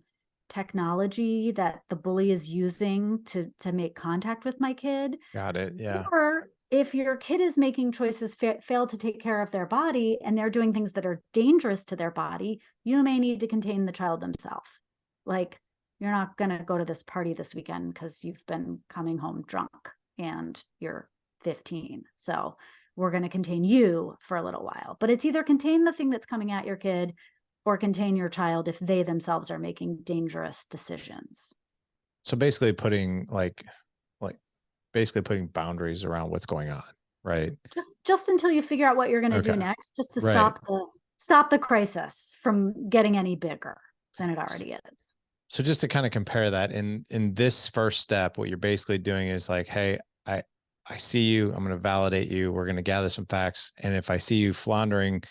Speaker 2: technology that the bully is using to make contact with my kid.
Speaker 1: Got it. Yeah.
Speaker 2: Or if your kid is making choices, fail to take care of their body, and they're doing things that are dangerous to their body, you may need to contain the child themselves. Like, you're not going to go to this party this weekend because you've been coming home drunk and you're 15. So we're going to contain you for a little while. But it's either contain the thing that's coming at your kid or contain your child if they themselves are making dangerous decisions.
Speaker 1: So basically putting basically putting boundaries around what's going on, right?
Speaker 2: Just until you figure out what you're going to do next, just to stop the crisis from getting any bigger than it already is.
Speaker 1: So just to kind of compare that, in this first step, what you're basically doing is like, hey, I see you, I'm going to validate you, we're going to gather some facts, and if I see you floundering,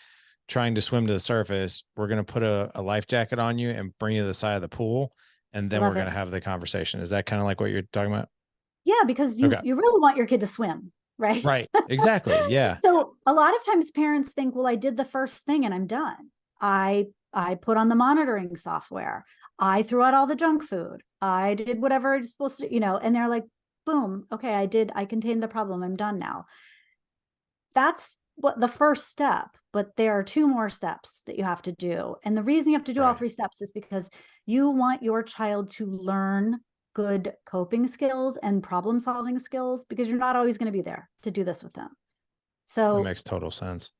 Speaker 1: trying to swim to the surface, we're going to put a life jacket on you and bring you to the side of the pool, and then we're going to have the conversation. Is that kind of like what you're talking about?
Speaker 2: Yeah, because you really want your kid to swim, right?
Speaker 1: Right, exactly, yeah.
Speaker 2: So a lot of times parents think, well, I did the first thing and I'm done. I put on the monitoring software. I threw out all the junk food. I did whatever it's supposed to, and they're like, boom, okay, I contained the problem. I'm done now. That's what the first step, but there are 2 more steps that you have to do. And the reason you have to do all 3 steps is because you want your child to learn good coping skills and problem solving skills, because you're not always going to be there to do this with them. So
Speaker 1: that makes total sense.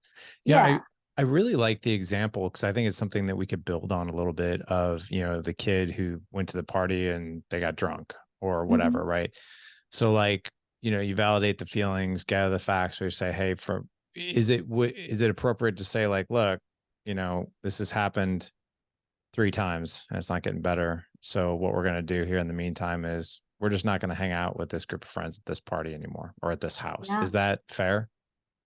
Speaker 1: Yeah. I really like the example because I think it's something that we could build on a little bit of, the kid who went to the party and they got drunk or whatever. Right. So like, you validate the feelings, gather the facts, where you say, hey, is it appropriate to say like, look, this has happened 3 times and it's not getting better. So what we're going to do here in the meantime is we're just not going to hang out with this group of friends at this party anymore or at this house. Yeah. Is that fair?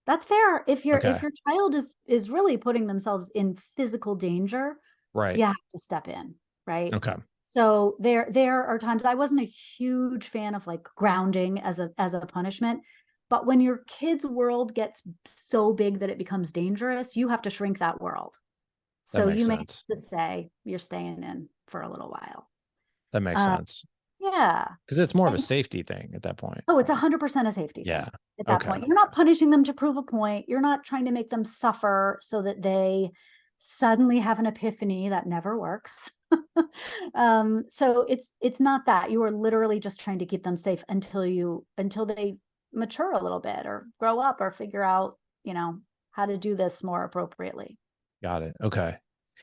Speaker 1: That's
Speaker 2: fair. If your child is really putting themselves in physical danger,
Speaker 1: right,
Speaker 2: you have to step in, right?
Speaker 1: Okay.
Speaker 2: So there are times, I wasn't a huge fan of like grounding as a punishment, but when your kid's world gets so big that it becomes dangerous, you have to shrink that world. So you may have to say you're staying in for a little while.
Speaker 1: That makes sense.
Speaker 2: Yeah.
Speaker 1: Because it's more of a safety thing at that point.
Speaker 2: Oh, it's 100% a safety thing. At that point, you're not punishing them to prove a point. You're not trying to make them suffer so that they suddenly have an epiphany. That never works. So it's not that. You are literally just trying to keep them safe until they mature a little bit or grow up or figure out, how to do this more appropriately.
Speaker 1: Got it. Okay.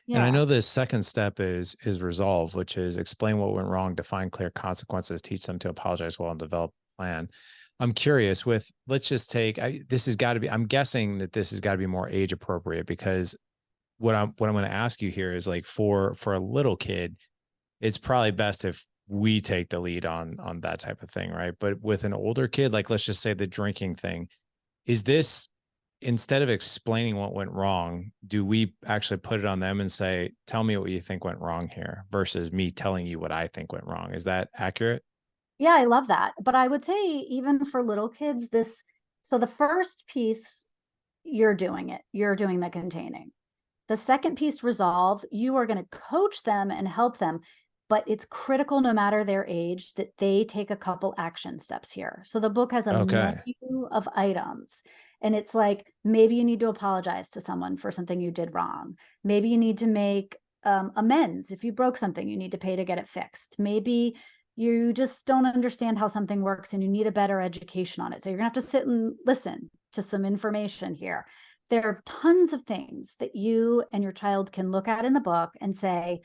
Speaker 1: Yeah. And I know the second step is resolve, which is explain what went wrong, define clear consequences, teach them to apologize well, and develop a plan. I'm curious let's just take, I'm guessing that this has got to be more age appropriate, because what I'm going to ask you here is like for a little kid, it's probably best if we take the lead on that type of thing, right? But with an older kid, like let's just say the drinking thing, is this, instead of explaining what went wrong, do we actually put it on them and say, tell me what you think went wrong here versus me telling you what I think went wrong? Is that accurate?
Speaker 2: Yeah, I love that. But I would say even for little kids, so the first piece, you're doing it. You're doing the containing. The second piece, resolve, you are going to coach them and help them, but it's critical no matter their age that they take a couple action steps here. So the book has a
Speaker 1: Okay.
Speaker 2: menu of items, and it's like, maybe you need to apologize to someone for something you did wrong. Maybe you need to make amends. If you broke something, you need to pay to get it fixed. Maybe you just don't understand how something works and you need a better education on it. So you're gonna have to sit and listen to some information here. There are tons of things that you and your child can look at in the book and say,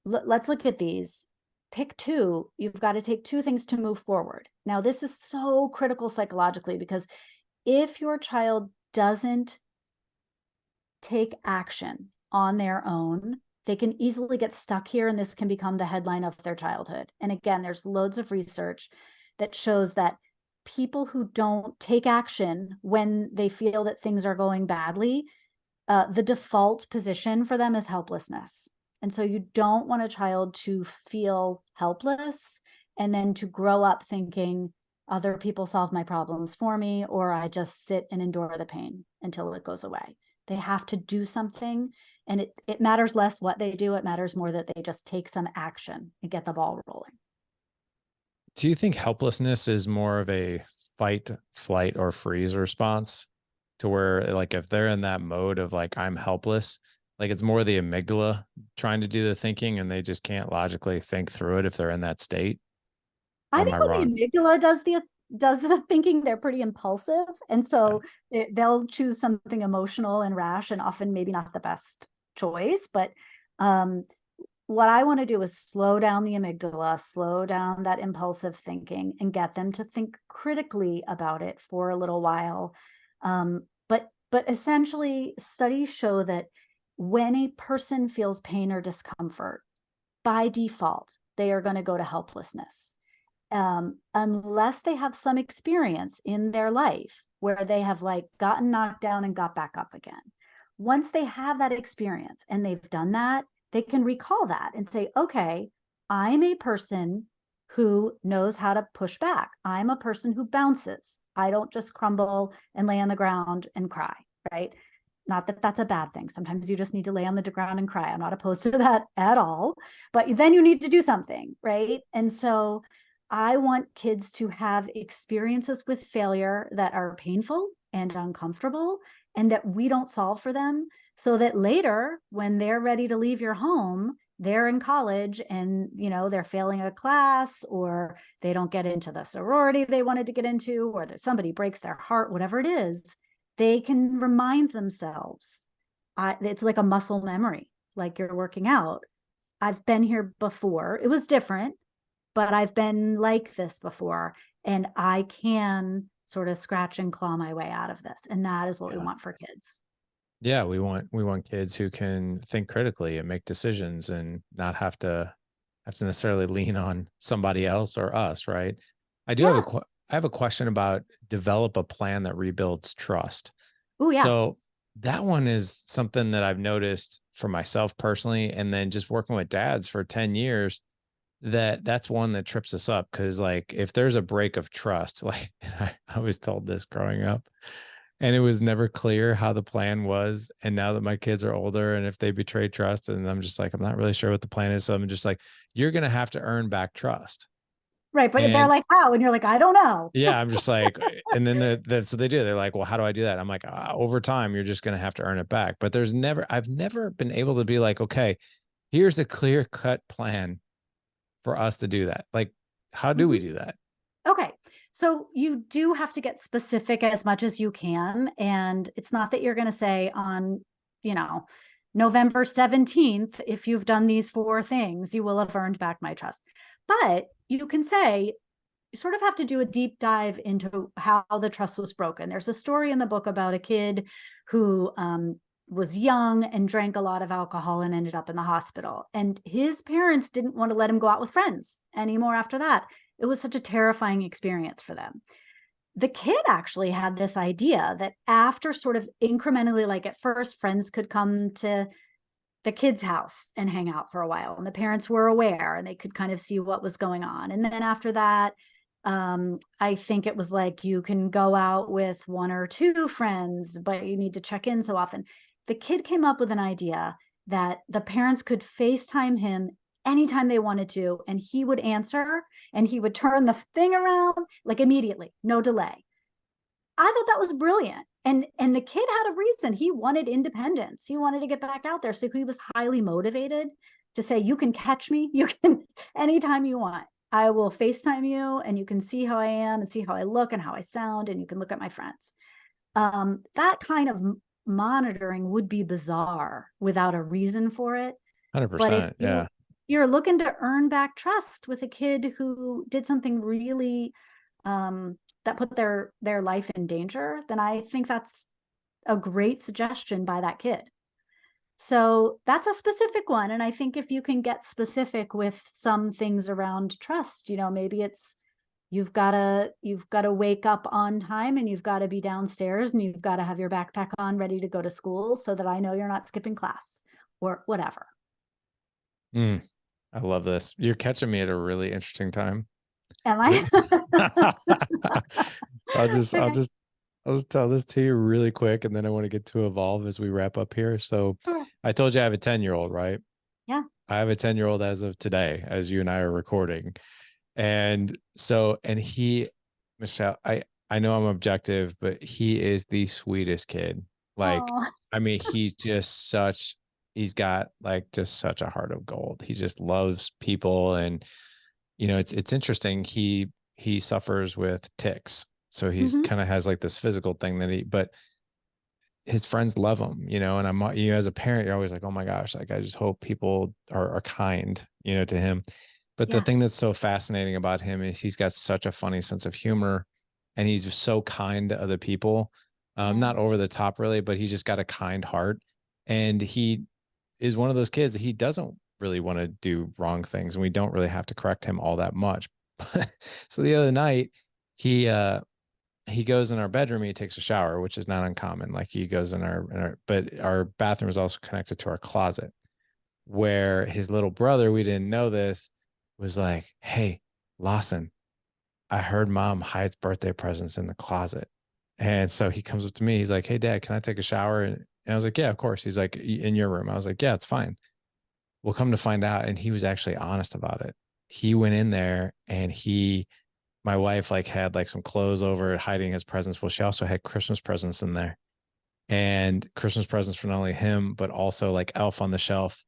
Speaker 2: let's look at these. Pick two. You've got to take two things to move forward. Now, this is so critical psychologically, because if your child doesn't take action on their own, they can easily get stuck here, and this can become the headline of their childhood. And again, there's loads of research that shows that people who don't take action when they feel that things are going badly, the default position for them is helplessness. And so you don't want a child to feel helpless and then to grow up thinking other people solve my problems for me, or I just sit and endure the pain until it goes away. They have to do something, and it matters less what they do. It matters more that they just take some action and get the ball rolling.
Speaker 1: Do you think helplessness is more of a fight, flight, or freeze response, to where like if they're in that mode of like I'm helpless, like it's more the amygdala trying to do the thinking and they just can't logically think through it if they're in that state? Or
Speaker 2: I
Speaker 1: am
Speaker 2: think
Speaker 1: I
Speaker 2: when
Speaker 1: wrong?
Speaker 2: the amygdala does the thinking, they're pretty impulsive, and
Speaker 1: Yeah.
Speaker 2: so they'll choose something emotional and rash, and often maybe not the best choice. But um, what I want to do is slow down the amygdala, slow down that impulsive thinking, and get them to think critically about it for a little while. But essentially, studies show that when a person feels pain or discomfort, by default, they are going to go to helplessness, unless they have some experience in their life where they have like gotten knocked down and got back up again. Once they have that experience and they've done that, they can recall that and say, okay, I'm a person who knows how to push back. I'm a person who bounces. I don't just crumble and lay on the ground and cry, right? Not that that's a bad thing. Sometimes you just need to lay on the ground and cry. I'm not opposed to that at all, but then you need to do something, right? And so I want kids to have experiences with failure that are painful and uncomfortable and that we don't solve for them, so that later when they're ready to leave your home, they're in college and they're failing a class, or they don't get into the sorority they wanted to get into, or that somebody breaks their heart, whatever it is, they can remind themselves. It's like a muscle memory, like you're working out. I've been here before. It was different, but I've been like this before, and I can sort of scratch and claw my way out of this. And that is what we
Speaker 1: Yeah.
Speaker 2: want for kids.
Speaker 1: Yeah, we want kids who can think critically and make decisions and not have to necessarily lean on somebody else or us, right? I do have
Speaker 2: Yeah.
Speaker 1: I have a question about develop a plan that rebuilds trust.
Speaker 2: Oh, yeah.
Speaker 1: So that one is something that I've noticed for myself personally, and then just working with dads for 10 years, that's one that trips us up. Cause like if there's a break of trust, like I was told this growing up, and it was never clear how the plan was. And now that my kids are older, and if they betray trust, and I'm just like, I'm not really sure what the plan is. So I'm just like, you're gonna have to earn back trust.
Speaker 2: Right. But they're
Speaker 1: And
Speaker 2: like, how? And you're like, I don't know.
Speaker 1: yeah, I'm just like, and then so they do. They're like, well, how do I do that? I'm like, over time, you're just gonna have to earn it back. But I've never been able to be like, okay, here's a clear cut plan for us to do that. Like, how do we
Speaker 2: Mhm.
Speaker 1: do that?
Speaker 2: Okay. So you do have to get specific as much as you can. And it's not that you're going to say on, you know, November 17th, if you've done these four things, you will have earned back my trust. But you can say, you sort of have to do a deep dive into how the trust was broken. There's a story in the book about a kid who was young and drank a lot of alcohol and ended up in the hospital. And his parents didn't want to let him go out with friends anymore after that. It was such a terrifying experience for them. The kid actually had this idea that after sort of incrementally, like at first, friends could come to the kid's house and hang out for a while, and the parents were aware and they could kind of see what was going on. And then after that, I think it was like you can go out with one or two friends, but you need to check in so often. The kid came up with an idea that the parents could FaceTime him anytime they wanted to, and he would answer and he would turn the thing around like immediately, no delay. I thought that was brilliant. And the kid had a reason. He wanted independence. He wanted to get back out there. So he was highly motivated to say, you can catch me. You can anytime you want. I will FaceTime you and you can see how I am and see how I look and how I sound, and you can look at my friends. That kind of monitoring would be bizarre without a reason for it. But if
Speaker 1: 100%. Yeah.
Speaker 2: you're looking to earn back trust with a kid who did something really that put their life in danger, then I think that's a great suggestion by that kid. So that's a specific one. And I think if you can get specific with some things around trust, maybe it's you've got to wake up on time and you've got to be downstairs and you've got to have your backpack on ready to go to school so that I know you're not skipping class or whatever.
Speaker 1: I love this. You're catching me at a really interesting time.
Speaker 2: Am I?
Speaker 1: So I'll just tell this to you really quick, and then I want to get to evolve as we wrap up here. So
Speaker 2: Sure.
Speaker 1: I told you I have a 10-year-old, right?
Speaker 2: Yeah.
Speaker 1: I have a 10-year-old as of today, as you and I are recording. And so, and he, Michelle, I know I'm objective, but he is the sweetest kid. Like,
Speaker 2: Oh.
Speaker 1: I mean, he's got like just such a heart of gold. He just loves people. And, it's interesting. He suffers with tics. So he's
Speaker 2: Mm-hmm.
Speaker 1: kind of has like this physical thing but his friends love him, and as a parent, you're always like, oh my gosh, like I just hope people are kind, to him. But the
Speaker 2: Yeah.
Speaker 1: thing that's so fascinating about him is he's got such a funny sense of humor, and he's so kind to other people.
Speaker 2: Yeah.
Speaker 1: Not over the top really, but he's just got a kind heart. And he is one of those kids that he doesn't really want to do wrong things, and we don't really have to correct him all that much. So the other night, he goes in our bedroom, he takes a shower, which is not uncommon. Like he goes but our bathroom is also connected to our closet, where his little brother, we didn't know this, was like, hey, Lawson, I heard mom hides birthday presents in the closet. And so he comes up to me, he's like, hey dad, can I take a shower? And I was like, yeah, of course. He's like, in your room. I was like, yeah, it's fine. We'll come to find out. And he was actually honest about it. He went in there and my wife like had like some clothes over hiding his presents. Well, she also had Christmas presents in there, and Christmas presents for not only him, but also like Elf on the Shelf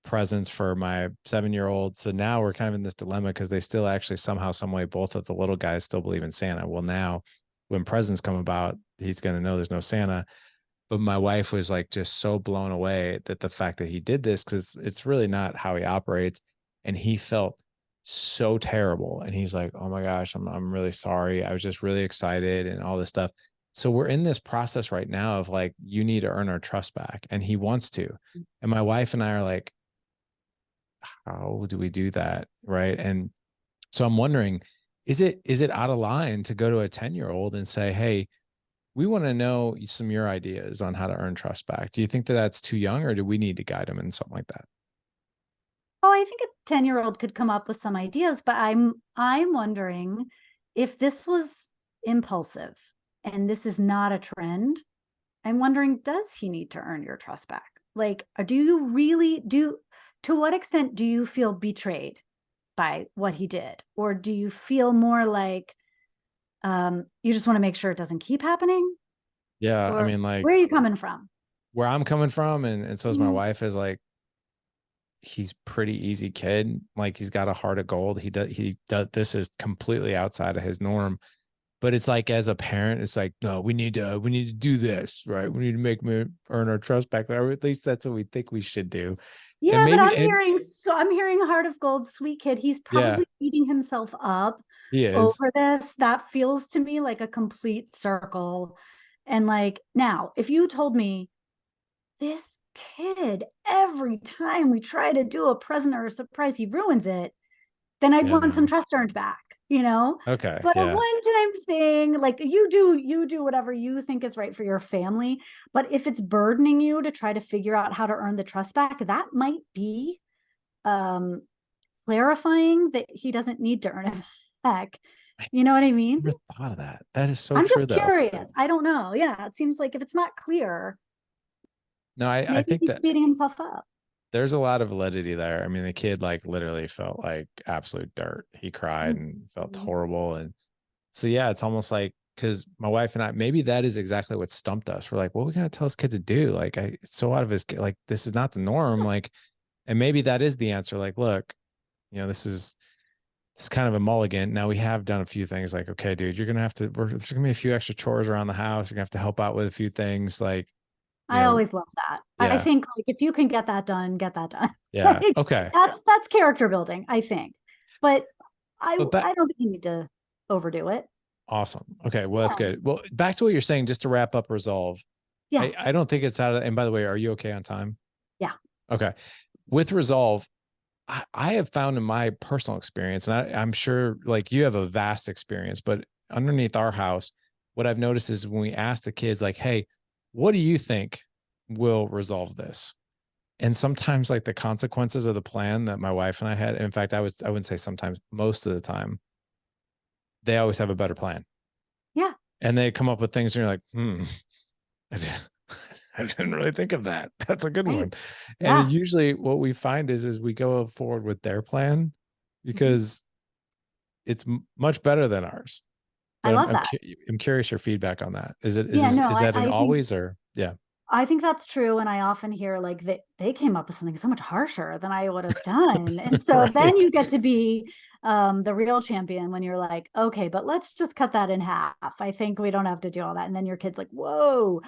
Speaker 1: presents for my 7-year-old. So now we're kind of in this dilemma because they still actually somehow, some way, both of the little guys still believe in Santa. Well, now when presents come about, he's going to know there's no Santa. But my wife was like just so blown away that the fact that he did this, because it's really not how he operates. And he felt so terrible. And he's like, oh my gosh, I'm really sorry. I was just really excited and all this stuff. So we're in this process right now of like, you need to earn our trust back. And he wants to. And my wife and I are like, how do we do that? Right. And so I'm wondering, is it out of line to go to a 10-year-old and say, hey, we want to know some of your ideas on how to earn trust back? Do you think that that's too young, or do we need to guide them in something like that?
Speaker 2: Oh, I think a 10-year-old could come up with some ideas, but I'm wondering if this was impulsive and this is not a trend. I'm wondering, does he need to earn your trust back? Like, do you really to what extent do you feel betrayed by what he did? Or do you feel more like you just want to make sure it doesn't keep happening?
Speaker 1: Yeah. I
Speaker 2: Or
Speaker 1: mean, like
Speaker 2: where are you coming from?
Speaker 1: where I'm coming from, and so is my
Speaker 2: Mhm.
Speaker 1: wife, is like, he's pretty easy kid. Like he's got a heart of gold. He does this is completely outside of his norm. But it's like, as a parent, it's like, no, we need to do this, right? We need to make me earn our trust back. Or at least that's what we think we should do. And
Speaker 2: Yeah, but
Speaker 1: maybe, and
Speaker 2: I'm hearing Heart of Gold, sweet kid. He's
Speaker 1: yeah,
Speaker 2: probably beating himself up
Speaker 1: he is.
Speaker 2: over this. That feels to me like a complete circle. And like now, if you told me this kid, every time we try to do a present or a surprise, he ruins it. Then I'd
Speaker 1: Yeah,
Speaker 2: want some
Speaker 1: no.
Speaker 2: trust earned back, you know?
Speaker 1: Okay.
Speaker 2: But a
Speaker 1: Yeah.
Speaker 2: one-time thing, like you do whatever you think is right for your family. But if it's burdening you to try to figure out how to earn the trust back, that might be um clarifying that he doesn't need to earn it back.
Speaker 1: I
Speaker 2: You know what I mean?
Speaker 1: never thought of that. That is so
Speaker 2: I'm
Speaker 1: true
Speaker 2: just
Speaker 1: though.
Speaker 2: curious. I don't know. Yeah, it seems like if it's not clear,
Speaker 1: No, I
Speaker 2: maybe
Speaker 1: think
Speaker 2: he's
Speaker 1: that
Speaker 2: beating himself up.
Speaker 1: there's a lot of validity there. I mean, the kid like literally felt like absolute dirt. He cried and felt
Speaker 2: Mhm.
Speaker 1: horrible. And so, yeah, it's almost like, because my wife and I, maybe that is exactly what stumped us. We're like, what are we going to tell this kid to do? Like, it's so out of his, like, this is not the norm. Like, and maybe that is the answer. Like, look, it's kind of a mulligan. Now we have done a few things like, okay, dude, you're going to have to, there's going to be a few extra chores around the house. You're going to have to help out with a few things. Like, you
Speaker 2: I
Speaker 1: know,
Speaker 2: always love that. I
Speaker 1: yeah,
Speaker 2: think like if you can get that done, get that done.
Speaker 1: yeah.
Speaker 2: Like
Speaker 1: Okay.
Speaker 2: that's character building, I think. But
Speaker 1: But back,
Speaker 2: I don't think you need to overdo it.
Speaker 1: awesome. Okay. Well, that's
Speaker 2: Yeah.
Speaker 1: good. Well, back to what you're saying, just to wrap up Resolve.
Speaker 2: Yes.
Speaker 1: I don't think it's out of, and by the way, are you okay on time?
Speaker 2: Yeah.
Speaker 1: Okay. With Resolve, I have found in my personal experience, and I'm sure like you have a vast experience, but underneath our house, what I've noticed is when we ask the kids, like, hey, what do you think will resolve this? And sometimes like the consequences of the plan that my wife and I had, in fact, I wouldn't say sometimes, most of the time, they always have a better plan.
Speaker 2: Yeah.
Speaker 1: And they come up with things and you're like, I I didn't really think of that. That's a good
Speaker 2: Right.
Speaker 1: one. And
Speaker 2: Yeah.
Speaker 1: usually what we find is we go forward with their plan
Speaker 2: Mhm.
Speaker 1: because it's much better than ours.
Speaker 2: I
Speaker 1: But
Speaker 2: love that.
Speaker 1: I'm curious your feedback on that. Is it
Speaker 2: Yeah, no,
Speaker 1: is that an
Speaker 2: I think
Speaker 1: always or yeah?
Speaker 2: I think that's true. And I often hear like they came up with something so much harsher than I would have done. And so then
Speaker 1: Right.
Speaker 2: you get to be the real champion when you're like, okay, but let's just cut that in half. I think we don't have to do all that. And then your kid's like, whoa.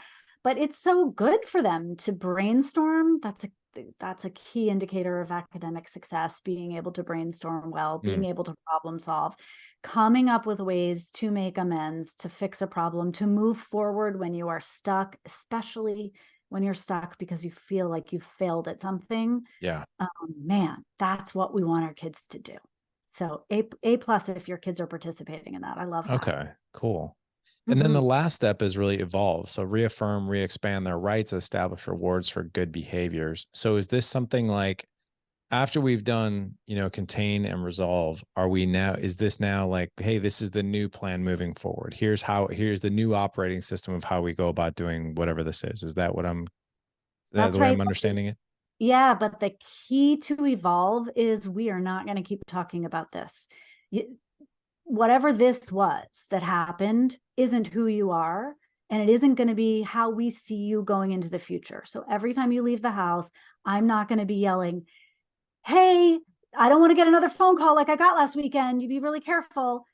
Speaker 2: But it's so good for them to brainstorm. That's a key indicator of academic success, being able to brainstorm well, being
Speaker 1: Mm,
Speaker 2: able to problem solve, coming up with ways to make amends, to fix a problem, to move forward when you are stuck, especially when you're stuck because you feel like you've failed at something.
Speaker 1: yeah.
Speaker 2: Man, that's what we want our kids to do. So A plus if your kids are participating in that. I love that.
Speaker 1: Okay. Cool. And then the
Speaker 2: Mhm.
Speaker 1: last step is really evolve. So reaffirm, re-expand their rights, establish rewards for good behaviors. So is this something like after we've done, contain and resolve, are we now, is this now like, hey, this is the new plan moving forward. Here's the new operating system of how we go about doing whatever this is. Is that
Speaker 2: That's
Speaker 1: the way
Speaker 2: right.
Speaker 1: I'm understanding it?
Speaker 2: Yeah, but the key to evolve is we are not going to keep talking about this. Whatever this was that happened isn't who you are, and it isn't going to be how we see you going into the future. So every time you leave the house, I'm not going to be yelling, hey, I don't want to get another phone call like I got last weekend. You be really careful.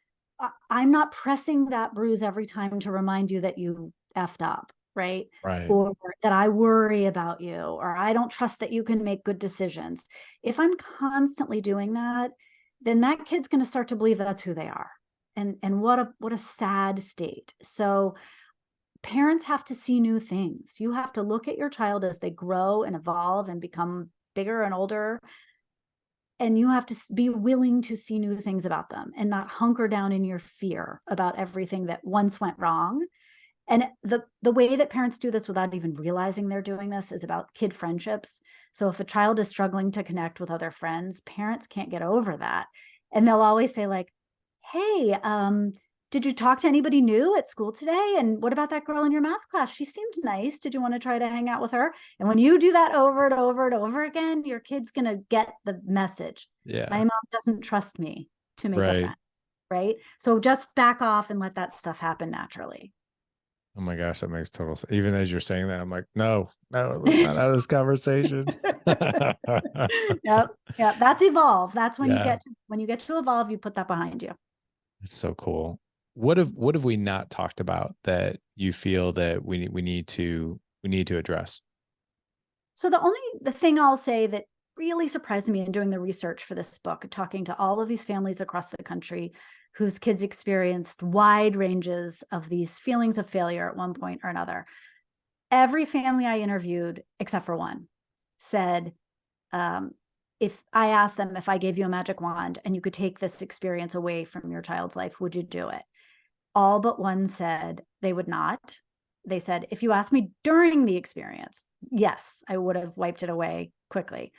Speaker 2: I'm not pressing that bruise every time to remind you that you effed up, right?
Speaker 1: Right.
Speaker 2: Or that I worry about you, or I don't trust that you can make good decisions. If I'm constantly doing that, then that kid's going to start to believe that's who they are. And what a sad state. So parents have to see new things. You have to look at your child as they grow and evolve and become bigger and older, and you have to be willing to see new things about them and not hunker down in your fear about everything that once went wrong. And the way that parents do this without even realizing they're doing this is about kid friendships. So if a child is struggling to connect with other friends, parents can't get over that, and they'll always say like, hey, did you talk to anybody new at school today? And what about that girl in your math class? She seemed nice. Did you want to try to hang out with her? And when you do that over and over and over again, your kid's going to get the message. My
Speaker 1: Yeah.
Speaker 2: mom doesn't trust me to make a
Speaker 1: Right.
Speaker 2: friend, right? So just back off and let that stuff happen naturally.
Speaker 1: Oh my gosh, that makes total sense. Even as you're saying that, I'm like, no, no, let's not have this conversation.
Speaker 2: Yep. Yeah. That's evolve. That's
Speaker 1: Yeah,
Speaker 2: when you get to evolve, you put that behind you.
Speaker 1: it's so cool. What have we not talked about that you feel that we need to address?
Speaker 2: So the thing I'll say that really surprised me in doing the research for this book, talking to all of these families across the country whose kids experienced wide ranges of these feelings of failure at one point or another. every family I interviewed, except for one, said, if I asked them, if I gave you a magic wand and you could take this experience away from your child's life, would you do it? All but one said they would not. They said, if you asked me during the experience, yes, I would have wiped it away quickly.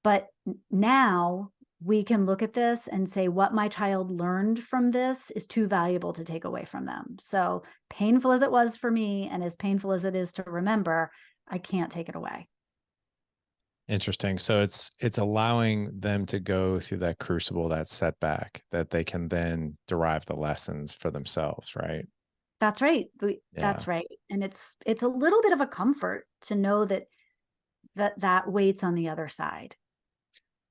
Speaker 2: But now we can look at this and say what my child learned from this is too valuable to take away from them. So painful as it was for me, and as painful as it is to remember, I can't take it away.
Speaker 1: Interesting. So it's allowing them to go through that crucible, that setback, that they can then derive the lessons for themselves, right?
Speaker 2: That's right. That's right. And it's a little bit of a comfort to know that waits on the other side.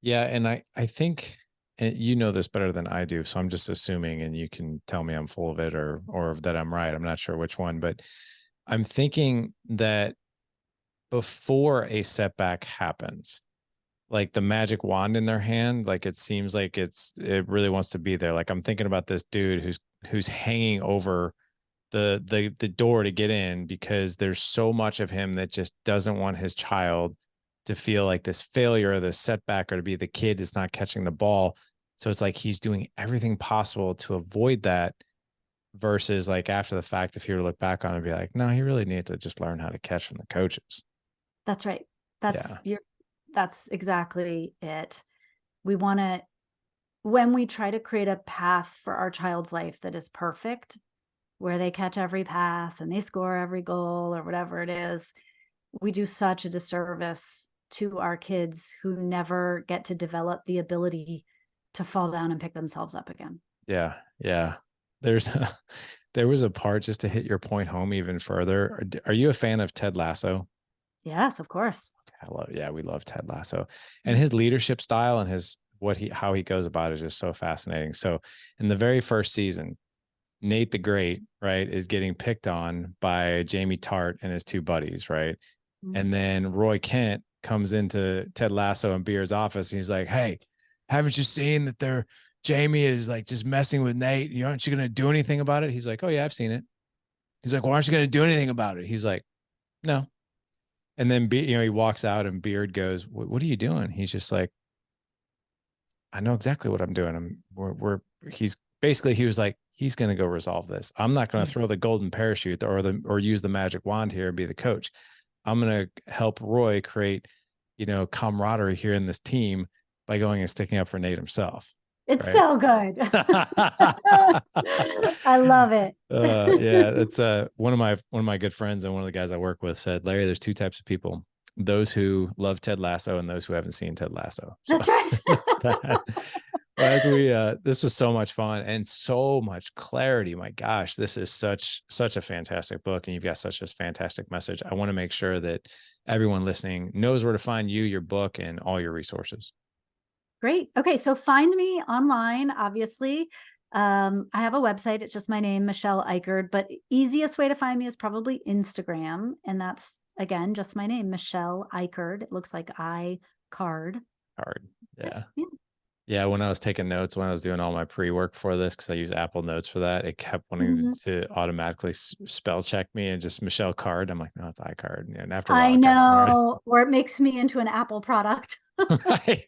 Speaker 1: Yeah, and I think, and you know this better than I do, so I'm just assuming, and you can tell me I'm full of it or that I'm right. I'm not sure which one, but I'm thinking that before a setback happens, like the magic wand in their hand, like it seems like it really wants to be there. Like I'm thinking about this dude who's hanging over the door to get in because there's so much of him that just doesn't want his child to feel like this failure or this setback, or to be the kid that's not catching the ball. So it's like he's doing everything possible to avoid that, versus like after the fact, if you were to look back on it and be like, no, he really needed to just learn how to catch from the coaches.
Speaker 2: That's right.
Speaker 1: Yeah.
Speaker 2: That's exactly it. We want to, when we try to create a path for our child's life that is perfect, where they catch every pass and they score every goal or whatever it is, we do such a disservice to our kids who never get to develop the ability to fall down and pick themselves up again.
Speaker 1: Yeah. Yeah. There was a part, just to hit your point home even further. Are you a fan of Ted Lasso?
Speaker 2: Yes, of course.
Speaker 1: We love Ted Lasso, and his leadership style and how he goes about it is just so fascinating. So in the very first season, Nate the Great, right, is getting picked on by Jamie Tart and his two buddies, right? And then Roy Kent comes into Ted Lasso and Beard's office, and he's like, "Hey, haven't you seen that Jamie is like just messing with Nate? Aren't you going to do anything about it?" He's like, "Oh yeah, I've seen it." He's like, "Well, aren't you going to do anything about it?" He's like, "No." And then he walks out, and Beard goes, "What are you doing?" He's just like, "I know exactly what I'm doing. He's basically, he was like, he's going to go resolve this. I'm not going to throw the golden parachute or use the magic wand here and be the coach. I'm going to help Roy create, camaraderie here in this team by going and sticking up for Nate himself."
Speaker 2: It's
Speaker 1: right?
Speaker 2: so good. I love it.
Speaker 1: Yeah, it's one of my good friends and one of the guys I work with said, "Larry, there's two types of people: those who love Ted Lasso and those who haven't seen Ted Lasso." So,
Speaker 2: that's right.
Speaker 1: that. Well, this was so much fun and so much clarity. My gosh, this is such a fantastic book, and you've got such a fantastic message. I want to make sure that everyone listening knows where to find you, your book, and all your resources.
Speaker 2: Great. Okay, so find me online, obviously. I have a website. It's just my name, Michelle Icard, but easiest way to find me is probably Instagram. And that's, again, just my name, Michelle Icard. It looks like Icard.
Speaker 1: Hard. Yeah.
Speaker 2: Yeah.
Speaker 1: Yeah, when I was taking notes, when I was doing all my pre-work for this, because I use Apple Notes for that, it kept wanting to automatically spell check me and just Michelle Card. I'm like, no, it's iCard. And after a while,
Speaker 2: I
Speaker 1: it got smart.
Speaker 2: know, or it makes me into an Apple product.
Speaker 1: Right.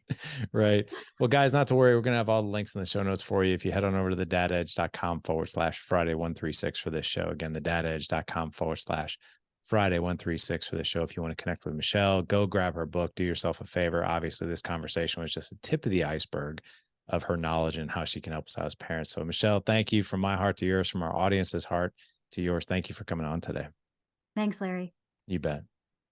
Speaker 1: Right. Well, guys, not to worry. We're going to have all the links in the show notes for you. If you head on over to the dadedge.com/Friday 136 for this show. Again, the dadedge.com/Friday 136 for the show. If you want to connect with Michelle, go grab her book, do yourself a favor. Obviously, this conversation was just a tip of the iceberg of her knowledge and how she can help us out as parents. So, Michelle, thank you from my heart to yours, from our audience's heart to yours. Thank you for coming on today.
Speaker 2: Thanks, Larry.
Speaker 1: You bet.